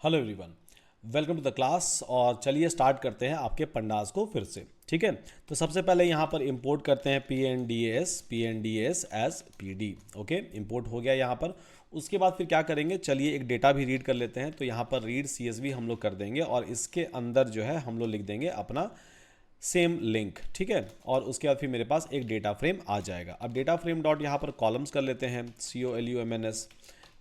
Hello everyone, welcome to the class. और चलिए start करते हैं आपके पंडास को फिर से। ठीक है, तो सबसे पहले यहाँ पर इंपोर्ट करते हैं P N D S as P D. Okay, import हो गया यहाँ पर। उसके बाद फिर क्या करेंगे, चलिए एक डेटा भी रीड कर लेते हैं। तो यहाँ पर रीड सी एस वी हम लोग कर देंगे और इसके अंदर जो है हम लोग लिख देंगे अपना सेम लिंक। ठीक है, और उसके बाद फिर मेरे पास एक डेटा फ्रेम आ जाएगा। अब डेटा फ्रेम डॉट यहाँ पर कॉलम्स कर लेते हैं, COLUMNS।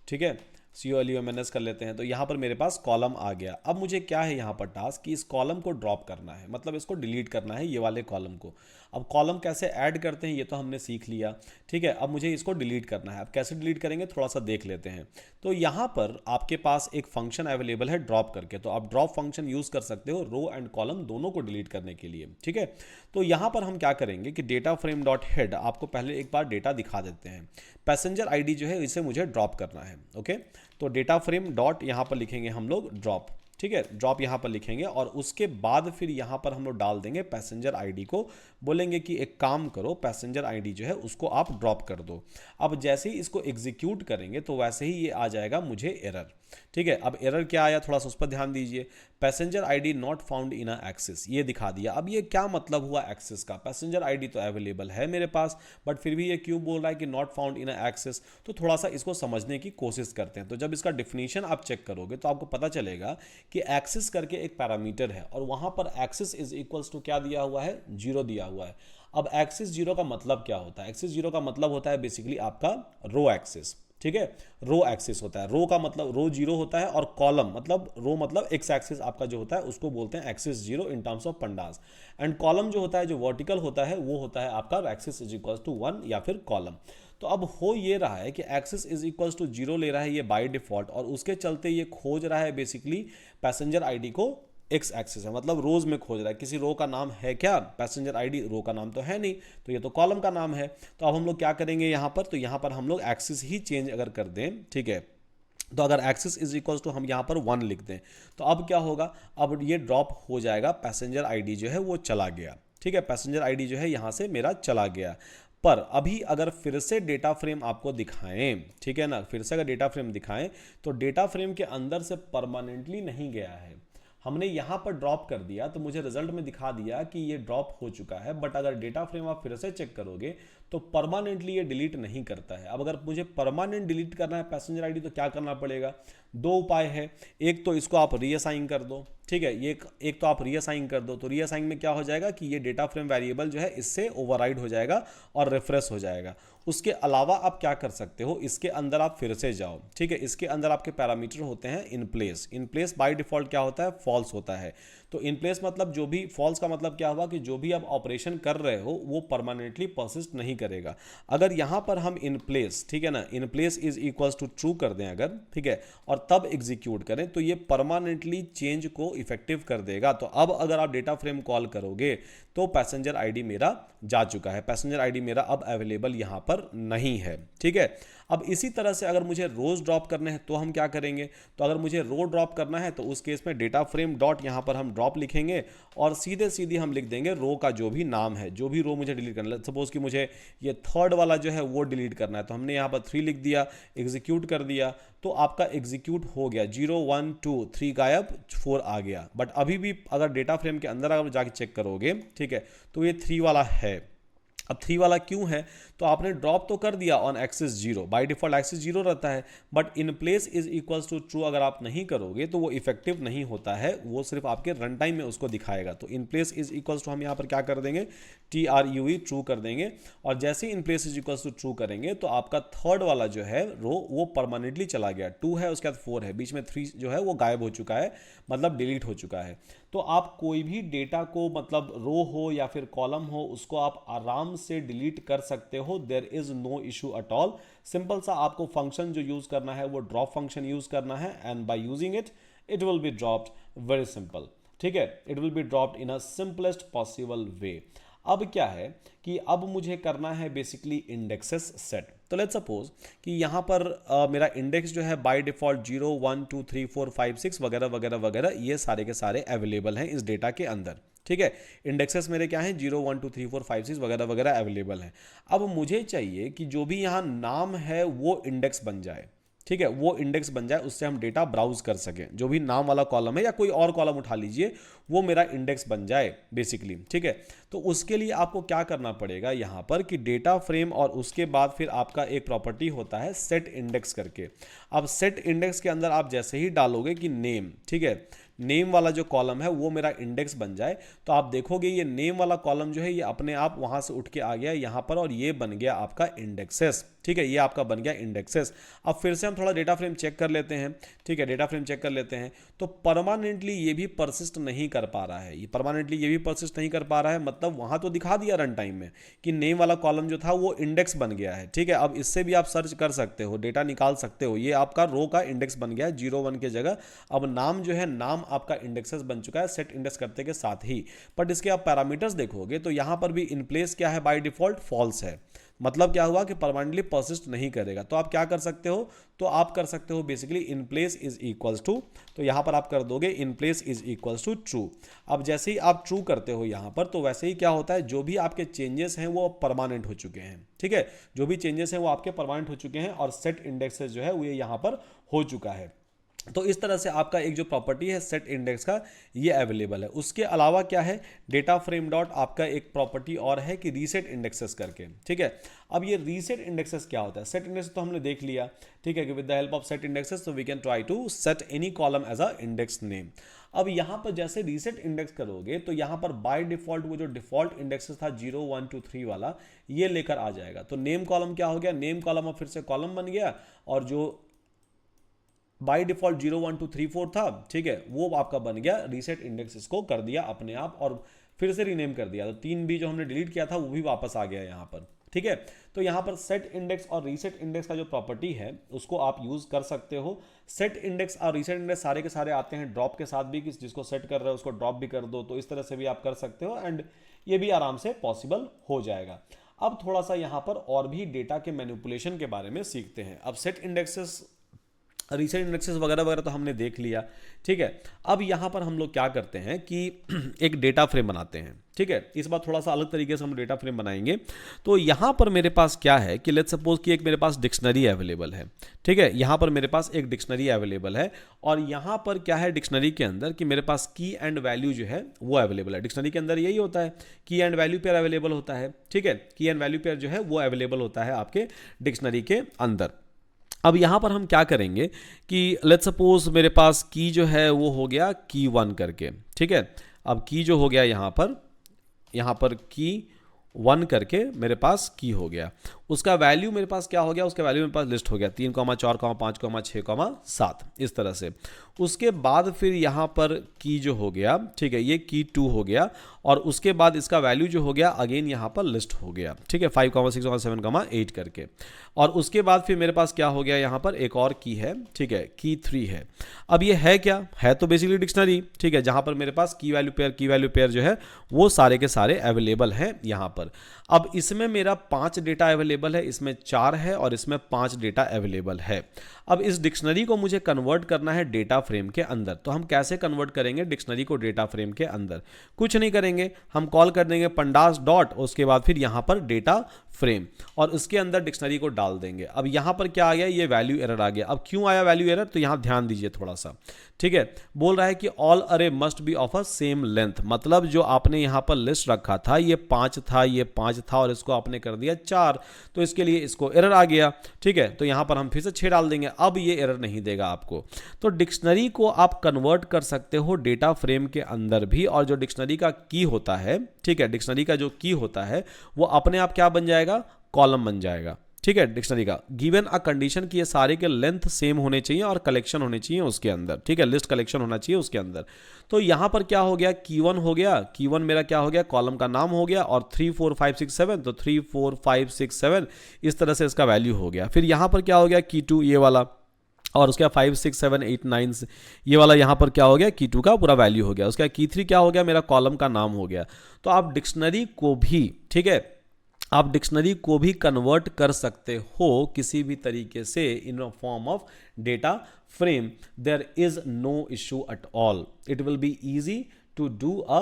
ठीक है, COLUMNS कर लेते हैं। तो यहाँ पर मेरे पास कॉलम आ गया। अब मुझे क्या है यहाँ पर टास्क कि इस कॉलम को ड्रॉप करना है, मतलब इसको डिलीट करना है, ये वाले कॉलम को। अब कॉलम कैसे ऐड करते हैं ये तो हमने सीख लिया। ठीक है, अब मुझे इसको डिलीट करना है। अब कैसे डिलीट करेंगे थोड़ा सा देख लेते हैं। तो यहाँ पर आपके पास एक फंक्शन अवेलेबल है ड्रॉप करके, तो आप ड्रॉप फंक्शन यूज़ कर सकते हो रो एंड कॉलम दोनों को डिलीट करने के लिए। ठीक है, तो यहाँ पर हम क्या करेंगे कि डेटा फ्रेम डॉट हेड आपको पहले एक बार डेटा दिखा देते हैं। पैसेंजर आईडी जो है इसे मुझे ड्रॉप करना है। ओके, तो डेटा फ्रेम डॉट यहाँ पर लिखेंगे हम लोग ड्रॉप। ठीक है, ड्रॉप यहाँ पर लिखेंगे और उसके बाद फिर यहाँ पर हम लोग डाल देंगे पैसेंजर आईडी को। बोलेंगे कि एक काम करो, पैसेंजर आईडी जो है उसको आप ड्रॉप कर दो। अब जैसे ही इसको एग्जीक्यूट करेंगे तो वैसे ही ये आ जाएगा मुझे एरर। ठीक है, अब एरर क्या आया थोड़ा सा उस पर ध्यान दीजिए। Passenger ID not found in excess, ये दिखा दिया। अब ये क्या मतलब हुआ एक्सेस का? पैसेंजर आईडी तो अवेलेबल है मेरे पास, बट फिर भी ये क्यों बोल रहा है कि नॉट फाउंड इन एक्सेस? तो थोड़ा सा इसको समझने की कोशिश करते हैं। तो जब इसका डिफिनीशन आप चेक करोगे तो आपको पता चलेगा कि एक्सिस करके एक पैरामीटर है और वहां पर एक्सिस इज इक्वल्स टू क्या दिया हुआ है, 0 दिया हुआ है। अब एक्सिस 0 का मतलब क्या होता है? एक्सिस 0 का मतलब होता है बेसिकली आपका रो एक्सिस। ठीक है, रो एक्सिस होता है। रो का मतलब रो 0 होता है और कॉलम मतलब रो मतलब एक्स एक्सिस आपका जो होता है उसको बोलते हैं axis 0 in terms of pandas. And column जो होता है, जो वर्टिकल होता है, वो होता है आपका एक्सिस इज इक्वल्स टू 1 या फिर कॉलम। तो अब हो ये रहा है कि एक्सिस इज इक्वल्स टू 0 ले रहा है ये बाय डिफॉल्ट, और उसके चलते ये खोज रहा है बेसिकली पैसेंजर आईडी को। एक्स एक्सिस है मतलब रोज में खोज रहा है। किसी रो का नाम है क्या? पैसेंजर आईडी रो का नाम तो है नहीं, तो ये तो कॉलम का नाम है। तो अब हम लोग क्या करेंगे यहाँ पर, तो यहाँ पर हम लोग एक्सिस ही चेंज अगर कर दें, ठीक है, तो अगर एक्सिस इज इक्वल्स टू हम यहाँ पर 1 लिख दें तो अब क्या होगा, अब ये ड्रॉप हो जाएगा, पैसेंजर आईडी जो है वो चला गया। ठीक है, पैसेंजर आईडी जो है यहाँ से मेरा चला गया। पर अभी अगर फिर से डेटा फ्रेम आपको दिखाएं, ठीक है ना, फिर से अगर डेटा फ्रेम दिखाएं तो डेटा फ्रेम के अंदर से परमानेंटली नहीं गया है। हमने यहाँ पर ड्रॉप कर दिया तो मुझे रिजल्ट में दिखा दिया कि ये ड्रॉप हो चुका है, बट अगर डेटा फ्रेम आप फिर से चेक करोगे तो परमानेंटली ये डिलीट नहीं करता है। अब अगर मुझे परमानेंट डिलीट करना है पैसेंजर आईडी तो क्या करना पड़ेगा? दो उपाय है। एक तो इसको आप रीअसाइन कर दो। ठीक है, ये एक तो आप रीअसाइन कर दो, तो रीअसाइन में क्या हो जाएगा कि ये डेटा फ्रेम वेरिएबल जो है इससे ओवरराइड हो जाएगा और रिफ्रेश हो जाएगा। उसके अलावा आप क्या कर सकते हो, इसके अंदर आप फिर से जाओ। ठीक है, इसके अंदर आपके पैरामीटर होते हैं in place. In place by default क्या होता है, फॉल्स होता है। तो इन प्लेस मतलब जो भी, फॉल्स का मतलब क्या हुआ कि जो भी आप ऑपरेशन कर रहे हो वो परमानेंटली परसिस्ट नहीं करेगा। अगर यहां पर हम इन प्लेस, ठीक है ना, in place is equals to true कर दें अगर, ठीक है, और तब एग्जीक्यूट करें तो ये परमानेंटली चेंज को इफेक्टिव कर देगा। तो अब अगर आप डेटा फ्रेम कॉल करोगे तो पैसेंजर आईडी मेरा जा चुका है, पैसेंजर आईडी मेरा अब अवेलेबल यहां पर नहीं है। ठीक है, अब इसी तरह से अगर मुझे रोज ड्रॉप करने हैं तो हम क्या करेंगे, तो अगर मुझे रो ड्रॉप करना है तो उस केस में डेटा फ्रेम डॉट यहाँ पर हम ड्रॉप लिखेंगे और सीधे सीधे हम लिख देंगे रो का जो भी नाम है, जो भी रो मुझे डिलीट करना है। सपोज कि मुझे ये थर्ड वाला जो है वो डिलीट करना है, तो हमने यहाँ पर 3 लिख दिया, एग्जीक्यूट कर दिया, तो आपका एग्जीक्यूट हो गया। 0 1 2 3 गायब, 4 आ गया। बट अभी भी अगर डेटा फ्रेम के अंदर अगर जाके चेक करोगे, ठीक है, तो ये 3 वाला है। अब 3 वाला क्यों है, तो आपने ड्रॉप तो कर दिया on axis 0, by default axis 0 रहता है, but in place is equals to true अगर आप नहीं करोगे तो वो इफेक्टिव नहीं होता है, वो सिर्फ आपके रन टाइम में उसको दिखाएगा। तो in place is equals to हम यहाँ पर क्या कर देंगे, TRUE ट्रू कर देंगे, और जैसे ही in place is equals to true करेंगे तो आपका थर्ड वाला जो है रो वो परमानेंटली चला गया। 2 है, उसके बाद 4 है, बीच में 3 जो है वो गायब हो चुका है, मतलब डिलीट हो चुका है। तो आप कोई भी डेटा को, मतलब रो हो या फिर कॉलम हो, उसको आप आराम से डिलीट कर सकते हो। There is no issue at all. Simple सा आपको फंक्शन जो यूज करना है वो ड्रॉप फंक्शन यूज करना है, and by using it it will be dropped. Very simple. ठीक है, it will be dropped in a simplest possible way. अब क्या है कि अब मुझे करना है बेसिकली इंडेक्सेस सेट। तो लेट्स सपोज कि यहाँ पर मेरा इंडेक्स जो है बाय डिफॉल्ट 0 1 2 3 4 5 6 वगैरह वगैरह वगैरह, ये सारे के सारे अवेलेबल हैं इस डेटा के अंदर। ठीक है, इंडेक्सेस मेरे क्या हैं, 0 1 2 3 4 5 6 वगैरह वगैरह अवेलेबल हैं। अब मुझे चाहिए कि जो भी यहाँ नाम है वो इंडेक्स बन जाए। ठीक है, वो इंडेक्स बन जाए, उससे हम डेटा ब्राउज कर सकें। जो भी नाम वाला कॉलम है या कोई और कॉलम उठा लीजिए, वो मेरा इंडेक्स बन जाए बेसिकली। ठीक है, तो उसके लिए आपको क्या करना पड़ेगा यहाँ पर कि डेटा फ्रेम और उसके बाद फिर आपका एक प्रॉपर्टी होता है सेट इंडेक्स करके। अब सेट इंडेक्स के अंदर आप जैसे ही डालोगे कि नेम, ठीक है, नेम वाला जो कॉलम है वो मेरा इंडेक्स बन जाए, तो आप देखोगे ये नेम वाला कॉलम जो है ये अपने आप वहां से उठ के आ गया यहाँ पर, और ये बन गया आपका इंडेक्सेस। ठीक है, ये आपका बन गया इंडेक्सेस। अब फिर से हम थोड़ा डेटा फ्रेम चेक कर लेते हैं। ठीक है, डेटा फ्रेम चेक कर लेते हैं, तो परमानेंटली ये भी परसिस्ट नहीं कर पा रहा है, ये परमानेंटली ये भी परसिस्ट नहीं कर पा रहा है, मतलब वहां तो दिखा दिया रन टाइम में कि नेम वाला कॉलम जो था वो इंडेक्स बन गया है। ठीक है, अब इससे भी आप सर्च कर सकते हो, डेटा निकाल सकते हो, ये आपका रो का इंडेक्स बन गया है 0 1 के जगह। अब नाम जो है, नाम आपका इंडेक्सेस बन चुका है सेट इंडेक्स करते के साथ ही। बट इसके आप पैरामीटर्स देखोगे तो यहां पर भी इन प्लेस क्या है, बाय डिफॉल्ट फॉल्स है। मतलब क्या हुआ कि परमानेंटली परसिस्ट नहीं करेगा। तो आप क्या कर सकते हो, तो आप कर सकते हो basically in place is equals to, तो यहां पर आप कर दोगे in place is equals to true. अब जैसे ही आप ट्रू करते हो यहां पर, तो वैसे ही क्या होता है, जो भी आपके चेंजेस हैं वो परमानेंट हो चुके हैं। ठीक है, जो भी चेंजेस हैं वो आपके परमानेंट हो चुके हैं, और सेट इंडेक्सेस जो है वो यहां पर हो चुका है। तो इस तरह से आपका एक जो प्रॉपर्टी है सेट इंडेक्स का, ये अवेलेबल है। उसके अलावा क्या है, डेटा फ्रेम डॉट आपका एक प्रॉपर्टी और है कि रीसेट इंडेक्सेस करके। ठीक है, अब ये रीसेट इंडेक्सेस क्या होता है, सेट इंडेक्स तो हमने देख लिया। ठीक है, कि with the help of set indexes तो we can try to set any column as a index name. अब यहां पर जैसे रीसेट इंडेक्स करोगे तो यहां पर बाय डिफॉल्ट वो जो डिफॉल्ट इंडेक्सेस था 0 1 2 3 वाला, ये लेकर आ जाएगा। तो नेम कॉलम क्या हो गया, नेम कॉलम अब फिर से कॉलम बन गया, और जो बाई डिफॉल्ट 0 1 2 3 4 था, ठीक है, वो आपका बन गया रीसेट इंडेक्स, इसको कर दिया अपने आप और फिर से रीनेम कर दिया। तो 3 भी जो हमने डिलीट किया था वो भी वापस आ गया यहाँ पर। ठीक है, तो यहाँ पर सेट इंडेक्स और रीसेट इंडेक्स का जो प्रॉपर्टी है उसको आप यूज कर सकते हो। सेट इंडेक्स और रीसेट इंडेक्स सारे के सारे आते हैं ड्रॉप के साथ भी, कि जिसको सेट कर रहे हो उसको ड्रॉप भी कर दो, तो इस तरह से भी आप कर सकते हो, एंड ये भी आराम से पॉसिबल हो जाएगा। अब थोड़ा सा यहाँ पर और भी डेटा के मैनिपुलेशन के बारे में सीखते हैं। अब सेट इंडेक्सेस, रीसेट इंडेक्सेस वगैरह वगैरह तो हमने देख लिया। ठीक है, अब यहाँ पर हम लोग क्या करते हैं कि एक डेटा फ्रेम बनाते हैं। ठीक है, इस बार थोड़ा सा अलग तरीके से हम डेटा फ्रेम बनाएंगे। तो यहाँ पर मेरे पास क्या है कि लेट्स सपोज कि एक मेरे पास डिक्शनरी अवेलेबल है। ठीक है, यहाँ पर मेरे पास एक डिक्शनरी अवेलेबल है, और यहाँ पर क्या है डिक्शनरी के अंदर कि मेरे पास की एंड वैल्यू जो है वो अवेलेबल है। डिक्शनरी के अंदर यही होता है, की एंड वैल्यू पेयर अवेलेबल होता है। ठीक है, की एंड वैल्यू पेयर जो है वो अवेलेबल होता है आपके डिक्शनरी के अंदर। अब यहाँ पर हम क्या करेंगे कि लेट्स सपोज मेरे पास की जो है वो हो गया की 1 करके। ठीक है, अब की जो हो गया यहाँ पर की 1 करके मेरे पास की हो गया, उसका वैल्यू मेरे पास क्या हो गया, उसका वैल्यू मेरे पास लिस्ट हो गया 3 4 5 6 7 इस तरह से। उसके बाद फिर यहाँ पर की जो हो गया, ठीक है, ये की 2 हो गया, और उसके बाद इसका वैल्यू जो हो गया अगेन यहाँ पर लिस्ट हो गया। ठीक है, 5 6 7 8 करके, और उसके बाद फिर मेरे पास क्या हो गया, यहाँ पर एक और की है। ठीक है, की 3 है। अब ये है क्या, है तो बेसिकली डिक्शनरी। ठीक है, जहाँ पर मेरे पास की वैल्यू पेयर जो है वो सारे के सारे अवेलेबल हैं यहाँ पर। अब इसमें मेरा 5 डेटा अवेलेबल है, इसमें 4 है, और इसमें 5 डेटा अवेलेबल है। अब इस डिक्शनरी को मुझे कन्वर्ट करना है डेटा फ्रेम के अंदर। तो हम कैसे कन्वर्ट करेंगे डिक्शनरी को डेटा फ्रेम के अंदर, कुछ नहीं करेंगे, हम कॉल कर देंगे पंडास डॉट, उसके बाद फिर यहाँ पर डेटा फ्रेम, और उसके अंदर डिक्शनरी को डाल देंगे। अब यहाँ पर क्या आ गया, ये वैल्यू एरर आ गया। अब क्यों आया वैल्यू एरर, तो यहाँ ध्यान दीजिए थोड़ा सा। ठीक है, बोल रहा है कि ऑल अरे must be of a same length, मतलब जो आपने यहाँ पर लिस्ट रखा था ये 5 था, ये 5 था, और इसको आपने कर दिया 4, तो इसके लिए इसको एरर आ गया। ठीक है, तो यहाँ पर हम फिर से 6 डाल देंगे, अब ये एरर नहीं देगा आपको। तो डिक्शनरी को आप कन्वर्ट कर सकते हो डेटा फ्रेम के अंदर भी, और जो डिक्शनरी का की होता है, ठीक है, डिक्शनरी का जो की होता है वो अपने आप क्या बन जाएगा, कॉलम बन जाएगा। ठीक है, डिक्शनरी का गिवन अ कंडीशन कि ये सारे के लेंथ सेम होने चाहिए और कलेक्शन होने चाहिए उसके अंदर। ठीक है, लिस्ट कलेक्शन होना चाहिए उसके अंदर। तो यहां पर क्या हो गया, की 1 हो गया, की 1 मेरा क्या हो गया, कॉलम का नाम हो गया, और 3 4 5 6 7, तो 3 4 5 6 7 इस तरह से इसका वैल्यू हो गया। फिर यहां पर क्या हो गया, की 2 ये वाला, और उसका 5 6 7 8 9 ये वाला यहाँ पर क्या हो गया, की 2 का पूरा वैल्यू हो गया। उसका की 3 क्या हो गया, मेरा कॉलम का नाम हो गया। तो आप डिक्शनरी को भी, ठीक है, आप डिक्शनरी को भी कन्वर्ट कर सकते हो किसी भी तरीके से in form of data frame. There is no issue at all, it will be easy to do a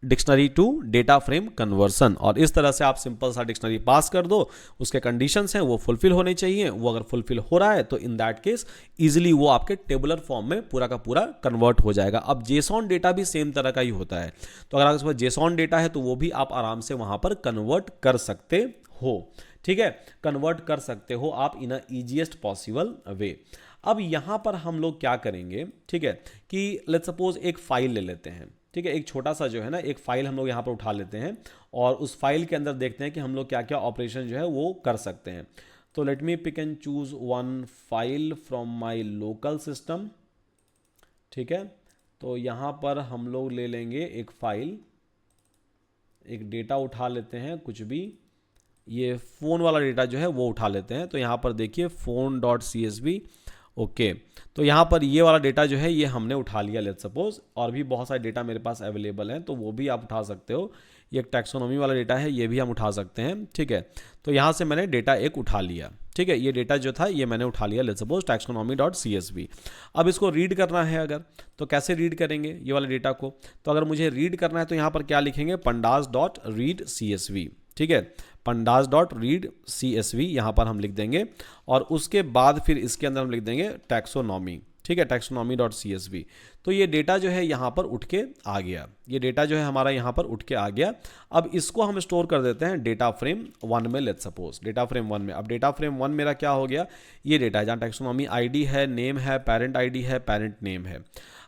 dictionary to data frame conversion, और इस तरह से आप सिंपल सा डिक्शनरी पास कर दो, उसके कंडीशंस हैं वो फुलफिल होने चाहिए, वो अगर फुलफिल हो रहा है तो इन दैट केस इजीली वो आपके टेबुलर फॉर्म में पूरा का पूरा कन्वर्ट हो जाएगा। अब जेसॉन डेटा भी सेम तरह का ही होता है, तो अगर आपके पास जेसॉन डेटा है तो वो भी आप आराम से वहां पर कन्वर्ट कर सकते हो, ठीक है, कन्वर्ट कर सकते हो आप इन अ ईजीएस्ट पॉसिबल वे। अब यहां पर हम लोग क्या करेंगे, ठीक है, कि लेट्स सपोज एक फाइल ले लेते हैं, ठीक है, एक छोटा सा जो है ना एक फाइल हम लोग यहाँ पर उठा लेते हैं और उस फाइल के अंदर देखते हैं कि हम लोग क्या क्या ऑपरेशन जो है वो कर सकते हैं। तो let me pick and choose one file from my local system, ठीक है, तो यहाँ पर हम लोग ले लेंगे एक फाइल, एक डेटा उठा लेते हैं कुछ भी, ये फ़ोन वाला डेटा जो है वो उठा लेते हैं। तो यहाँ पर देखिए phone.csv, ओके, तो यहाँ पर ये वाला डेटा जो है ये हमने उठा लिया लेट्स सपोज, और भी बहुत सारे डेटा मेरे पास अवेलेबल हैं तो वो भी आप उठा सकते हो। ये एक टैक्सोनॉमी वाला डेटा है, ये भी हम उठा सकते हैं, ठीक है। तो यहाँ से मैंने डेटा एक उठा लिया, ठीक है, ये डेटा जो था ये मैंने उठा लिया लेट्स सपोज taxonomy.csv। अब इसको रीड करना है अगर, तो कैसे रीड करेंगे ये वाले डेटा को, तो अगर मुझे रीड करना है तो यहाँ पर क्या लिखेंगे, pandas.read.csv, ठीक है, pandas.read.csv यहाँ पर हम लिख देंगे, और उसके बाद फिर इसके अंदर हम लिख देंगे टैक्सोनॉमी, ठीक है, taxonomy.csv। तो ये डेटा जो है यहाँ पर उठ के आ गया, ये डेटा जो है हमारा यहाँ पर उठ के आ गया। अब इसको हम स्टोर कर देते हैं डेटा फ्रेम 1 में, लेट्स सपोज डेटा फ्रेम 1 में। अब डेटा फ्रेम 1 मेरा क्या हो गया, ये डेटा है जहाँ टैक्सोनॉमी आईडी है, नेम है, पेरेंट आईडी है, पेरेंट नेम है।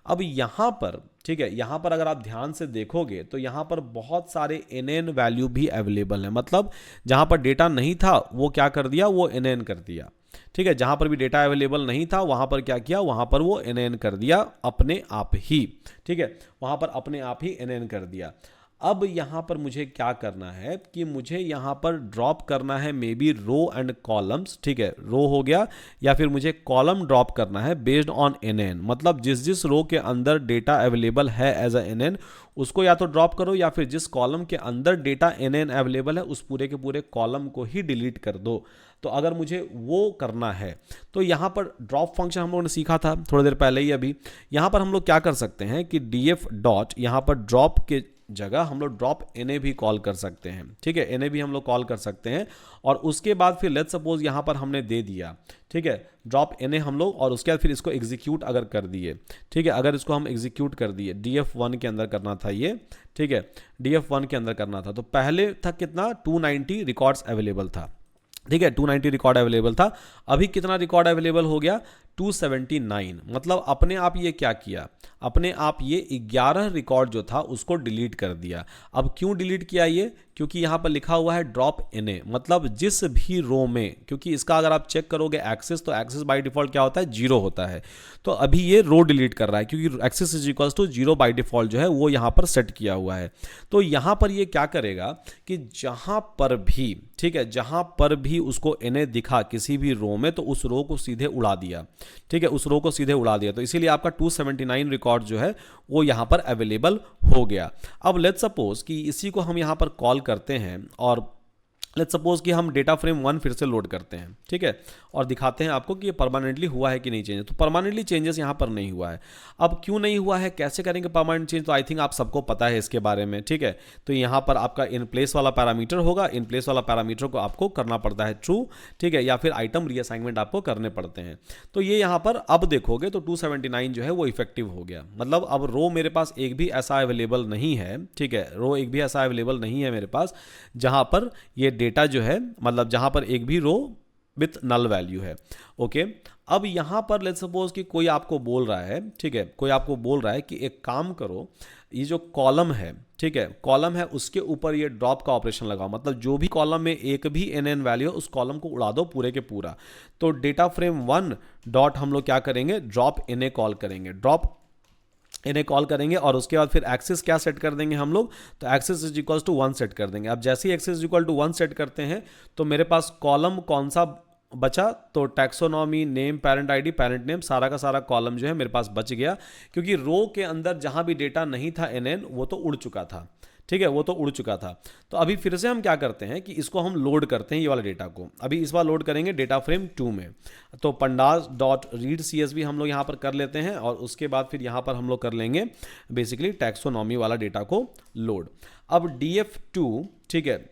अब यहाँ पर, ठीक है, यहाँ पर अगर आप ध्यान से देखोगे तो यहाँ पर बहुत सारे NN वैल्यू भी अवेलेबल है, मतलब जहाँ पर डेटा नहीं था वो क्या कर दिया, वो NN कर दिया, ठीक है, जहाँ पर भी डेटा अवेलेबल नहीं था वहाँ पर क्या किया, वहाँ पर वो NN कर दिया अपने आप ही, ठीक है, वहाँ पर अपने आप ही NN कर दिया। अब यहाँ पर मुझे क्या करना है कि मुझे यहाँ पर ड्रॉप करना है maybe row and columns, ठीक है, रो हो गया, या फिर मुझे कॉलम ड्रॉप करना है बेस्ड ऑन NN, मतलब जिस जिस रो के अंदर डेटा अवेलेबल है एज अ NN उसको या तो ड्रॉप करो, या फिर जिस कॉलम के अंदर डेटा NN अवेलेबल है उस पूरे के पूरे कॉलम को ही डिलीट कर दो। तो अगर मुझे वो करना है तो यहाँ पर ड्रॉप फंक्शन हम लोगों ने सीखा था थोड़ी देर पहले ही, अभी यहाँ पर हम लोग क्या कर सकते हैं कि df डॉट यहाँ पर ड्रॉप के जगह हम लोग ड्रॉप NA भी कॉल कर सकते हैं, ठीक है, NA भी हम लोग कॉल कर सकते हैं, और उसके बाद फिर लेट्स सपोज यहाँ पर हमने दे दिया, ठीक है, ड्रॉप NA हम लोग, और उसके बाद फिर इसको एग्जीक्यूट अगर कर दिए, ठीक है, अगर इसको हम एग्जीक्यूट कर दिए, df1 के अंदर करना था ये, ठीक है, df1 के अंदर करना था, तो पहले था कितना 290 रिकॉर्ड्स अवेलेबल था, ठीक है, 290 रिकॉर्ड अवेलेबल था, अभी कितना रिकॉर्ड अवेलेबल हो गया 279, मतलब अपने आप ये क्या किया, अपने आप ये 11 रिकॉर्ड जो था उसको डिलीट कर दिया। अब क्यों डिलीट किया ये, क्योंकि यहाँ पर लिखा हुआ है ड्रॉप NA, मतलब जिस भी रो में, क्योंकि इसका अगर आप चेक करोगे एक्सेस, तो एक्सेस बाय डिफॉल्ट क्या होता है 0 होता है, तो अभी ये रो डिलीट कर रहा है क्योंकि axis is equals to 0 by default जो है वो यहाँ पर सेट किया हुआ है। तो यहाँ पर ये क्या करेगा कि जहाँ पर भी, ठीक है, जहाँ पर भी उसको NA दिखा किसी भी रो में तो उस रो को सीधे उड़ा दिया, ठीक है, उस रो को सीधे उड़ा दिया, तो इसीलिए आपका 279 रिकॉर्ड जो है वो यहाँ पर अवेलेबल हो गया। अब लेट्स सपोज कि इसी को हम यहाँ पर कॉल करते हैं, और लेट्स सपोज कि हम डेटा फ्रेम 1 फिर से लोड करते हैं, ठीक है, और दिखाते हैं आपको कि ये परमानेंटली हुआ है कि नहीं चेंज। तो परमानेंटली चेंजेस यहाँ पर नहीं हुआ है। अब क्यों नहीं हुआ है, कैसे करेंगे परमानेंट चेंज, तो आई थिंक आप सबको पता है इसके बारे में, ठीक है। तो यहाँ पर आपका इन प्लेस वाला पैरामीटर होगा, इन प्लेस वाला पैरामीटर को आपको करना पड़ता है ट्रू, ठीक है, या फिर आइटम रीअसाइनमेंट आपको करने पड़ते हैं। तो ये यहाँ पर अब देखोगे तो 279 जो है वो इफेक्टिव हो गया, मतलब अब रो मेरे पास एक भी ऐसा अवेलेबल नहीं है, ठीक है, रो एक भी ऐसा अवेलेबल नहीं है मेरे पास जहाँ पर ये डेटा जो है, मतलब जहां पर एक भी रो विथ नल वैल्यू है, ओके। अब यहां पर लेट्स सपोज कि कोई आपको बोल रहा है, ठीक है, कोई आपको बोल रहा है कि एक काम करो, ये जो कॉलम है, ठीक है, कॉलम है उसके ऊपर ये ड्रॉप का ऑपरेशन लगाओ, मतलब जो भी कॉलम में एक भी NN वैल्यू है उस कॉलम को उड़ा दो पूरे के पूरा। तो डेटा फ्रेम 1 डॉट हम लोग क्या करेंगे, ड्रॉप NA कॉल करेंगे, ड्रॉप इन्हें कॉल करेंगे, और उसके बाद फिर एक्सेस क्या सेट कर देंगे हम लोग, तो axis is equal to 1 set कर देंगे। अब जैसे ही axis is equal to 1 set करते हैं तो मेरे पास कॉलम कौन सा बचा, तो taxonomy, name, parent ID, parent name, सारा का सारा कॉलम जो है मेरे पास बच गया, क्योंकि रो के अंदर जहां भी डेटा नहीं था NN वो तो उड़ चुका था, ठीक है, वो तो उड़ चुका था। तो अभी फिर से हम क्या करते हैं कि इसको हम लोड करते हैं, ये वाला डेटा को। अभी इस बार लोड करेंगे डेटा फ्रेम 2 में। तो pandas डॉट रीड CSV हम लोग यहाँ पर कर लेते हैं और उसके बाद फिर यहाँ पर हम लोग कर लेंगे बेसिकली टैक्सोनॉमी वाला डेटा को लोड। अब DF2, ठीक है,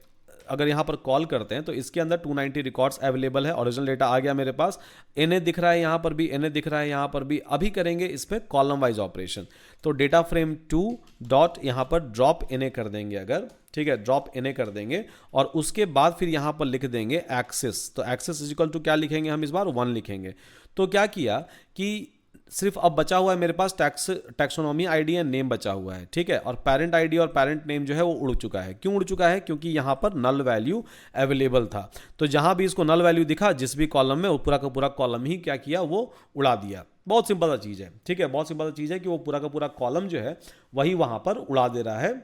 अगर यहाँ पर कॉल करते हैं तो इसके अंदर 290 रिकॉर्ड्स अवेलेबल है। ओरिजिनल डेटा आ गया मेरे पास, NA दिख रहा है यहाँ पर भी, NA दिख रहा है यहाँ पर भी। अभी करेंगे इस पर कॉलम वाइज ऑपरेशन। तो डेटा फ्रेम 2 डॉट यहाँ पर ड्रॉप NA कर देंगे अगर, ठीक है, ड्रॉप NA कर देंगे और उसके बाद फिर यहाँ पर लिख देंगे एक्सेस। तो एक्सेस इज इक्वल टू क्या लिखेंगे हम इस बार, 1 लिखेंगे। तो क्या किया कि सिर्फ अब बचा हुआ है मेरे पास टैक्सोनॉमी आईडी एंड नेम बचा हुआ है, ठीक है, और पेरेंट आईडी और पेरेंट नेम जो है वो उड़ चुका है। क्यों उड़ चुका है? क्योंकि यहाँ पर नल वैल्यू अवेलेबल था। तो जहाँ भी इसको नल वैल्यू दिखा जिस भी कॉलम में, वो पूरा का पूरा कॉलम ही क्या किया, वो उड़ा दिया। बहुत सिंपल सा चीज़ है, ठीक है, बहुत सिंपल सा चीज़ है कि वो पूरा का पूरा कॉलम जो है वही वहाँ पर उड़ा दे रहा है,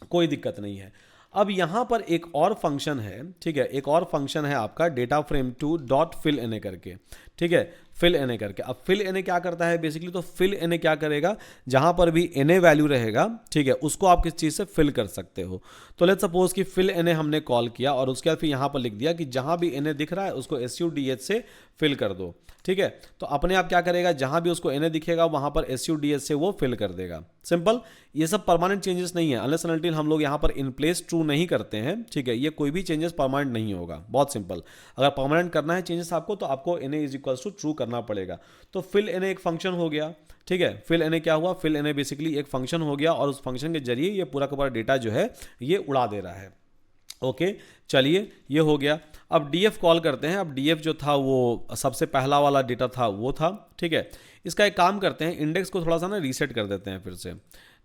कोई दिक्कत नहीं है। अब यहाँ पर एक और फंक्शन है, ठीक है, एक और फंक्शन है आपका data frame 2 dot fill NA करके, ठीक है, फिल NA करके। अब फिल NA क्या करता है बेसिकली, तो फिल NA क्या करेगा, जहाँ पर भी NA वैल्यू रहेगा, ठीक है, उसको आप किस चीज़ से फिल कर सकते हो। तो लेट्स सपोज कि फिल NA हमने कॉल किया और उसके बाद फिर यहाँ पर लिख दिया कि जहाँ भी NA दिख रहा है उसको SUDH से फिल कर दो, ठीक है। तो अपने आप क्या करेगा, जहाँ भी उसको NA दिखेगा वहाँ पर SUDH से वो फिल कर देगा। सिंपल, ये सब परमानेंट चेंजेस नहीं है, अनलेस अनटिल हम लोग यहाँ पर इन प्लेस ट्रू नहीं करते हैं, ठीक है, ये कोई भी चेंजेस परमानेंट नहीं होगा। बहुत सिंपल, अगर परमानेंट करना है चेंजेस आपको तो आपको NA is equals to true करना पड़ेगा। तो फिल NA एक फंक्शन हो गया, ठीक है, फिल NA क्या हुआ, फिल NA बेसिकली एक फंक्शन हो गया और उस फंक्शन के जरिए ये पूरा का पूरा डेटा जो है ये उड़ा दे रहा है। ओके, चलिए ये हो गया। अब DF कॉल करते हैं। अब DF जो था वो सबसे पहला वाला डेटा था वो था, ठीक है। इसका एक काम करते हैं, इंडेक्स को थोड़ा सा ना रीसेट कर देते हैं फिर से,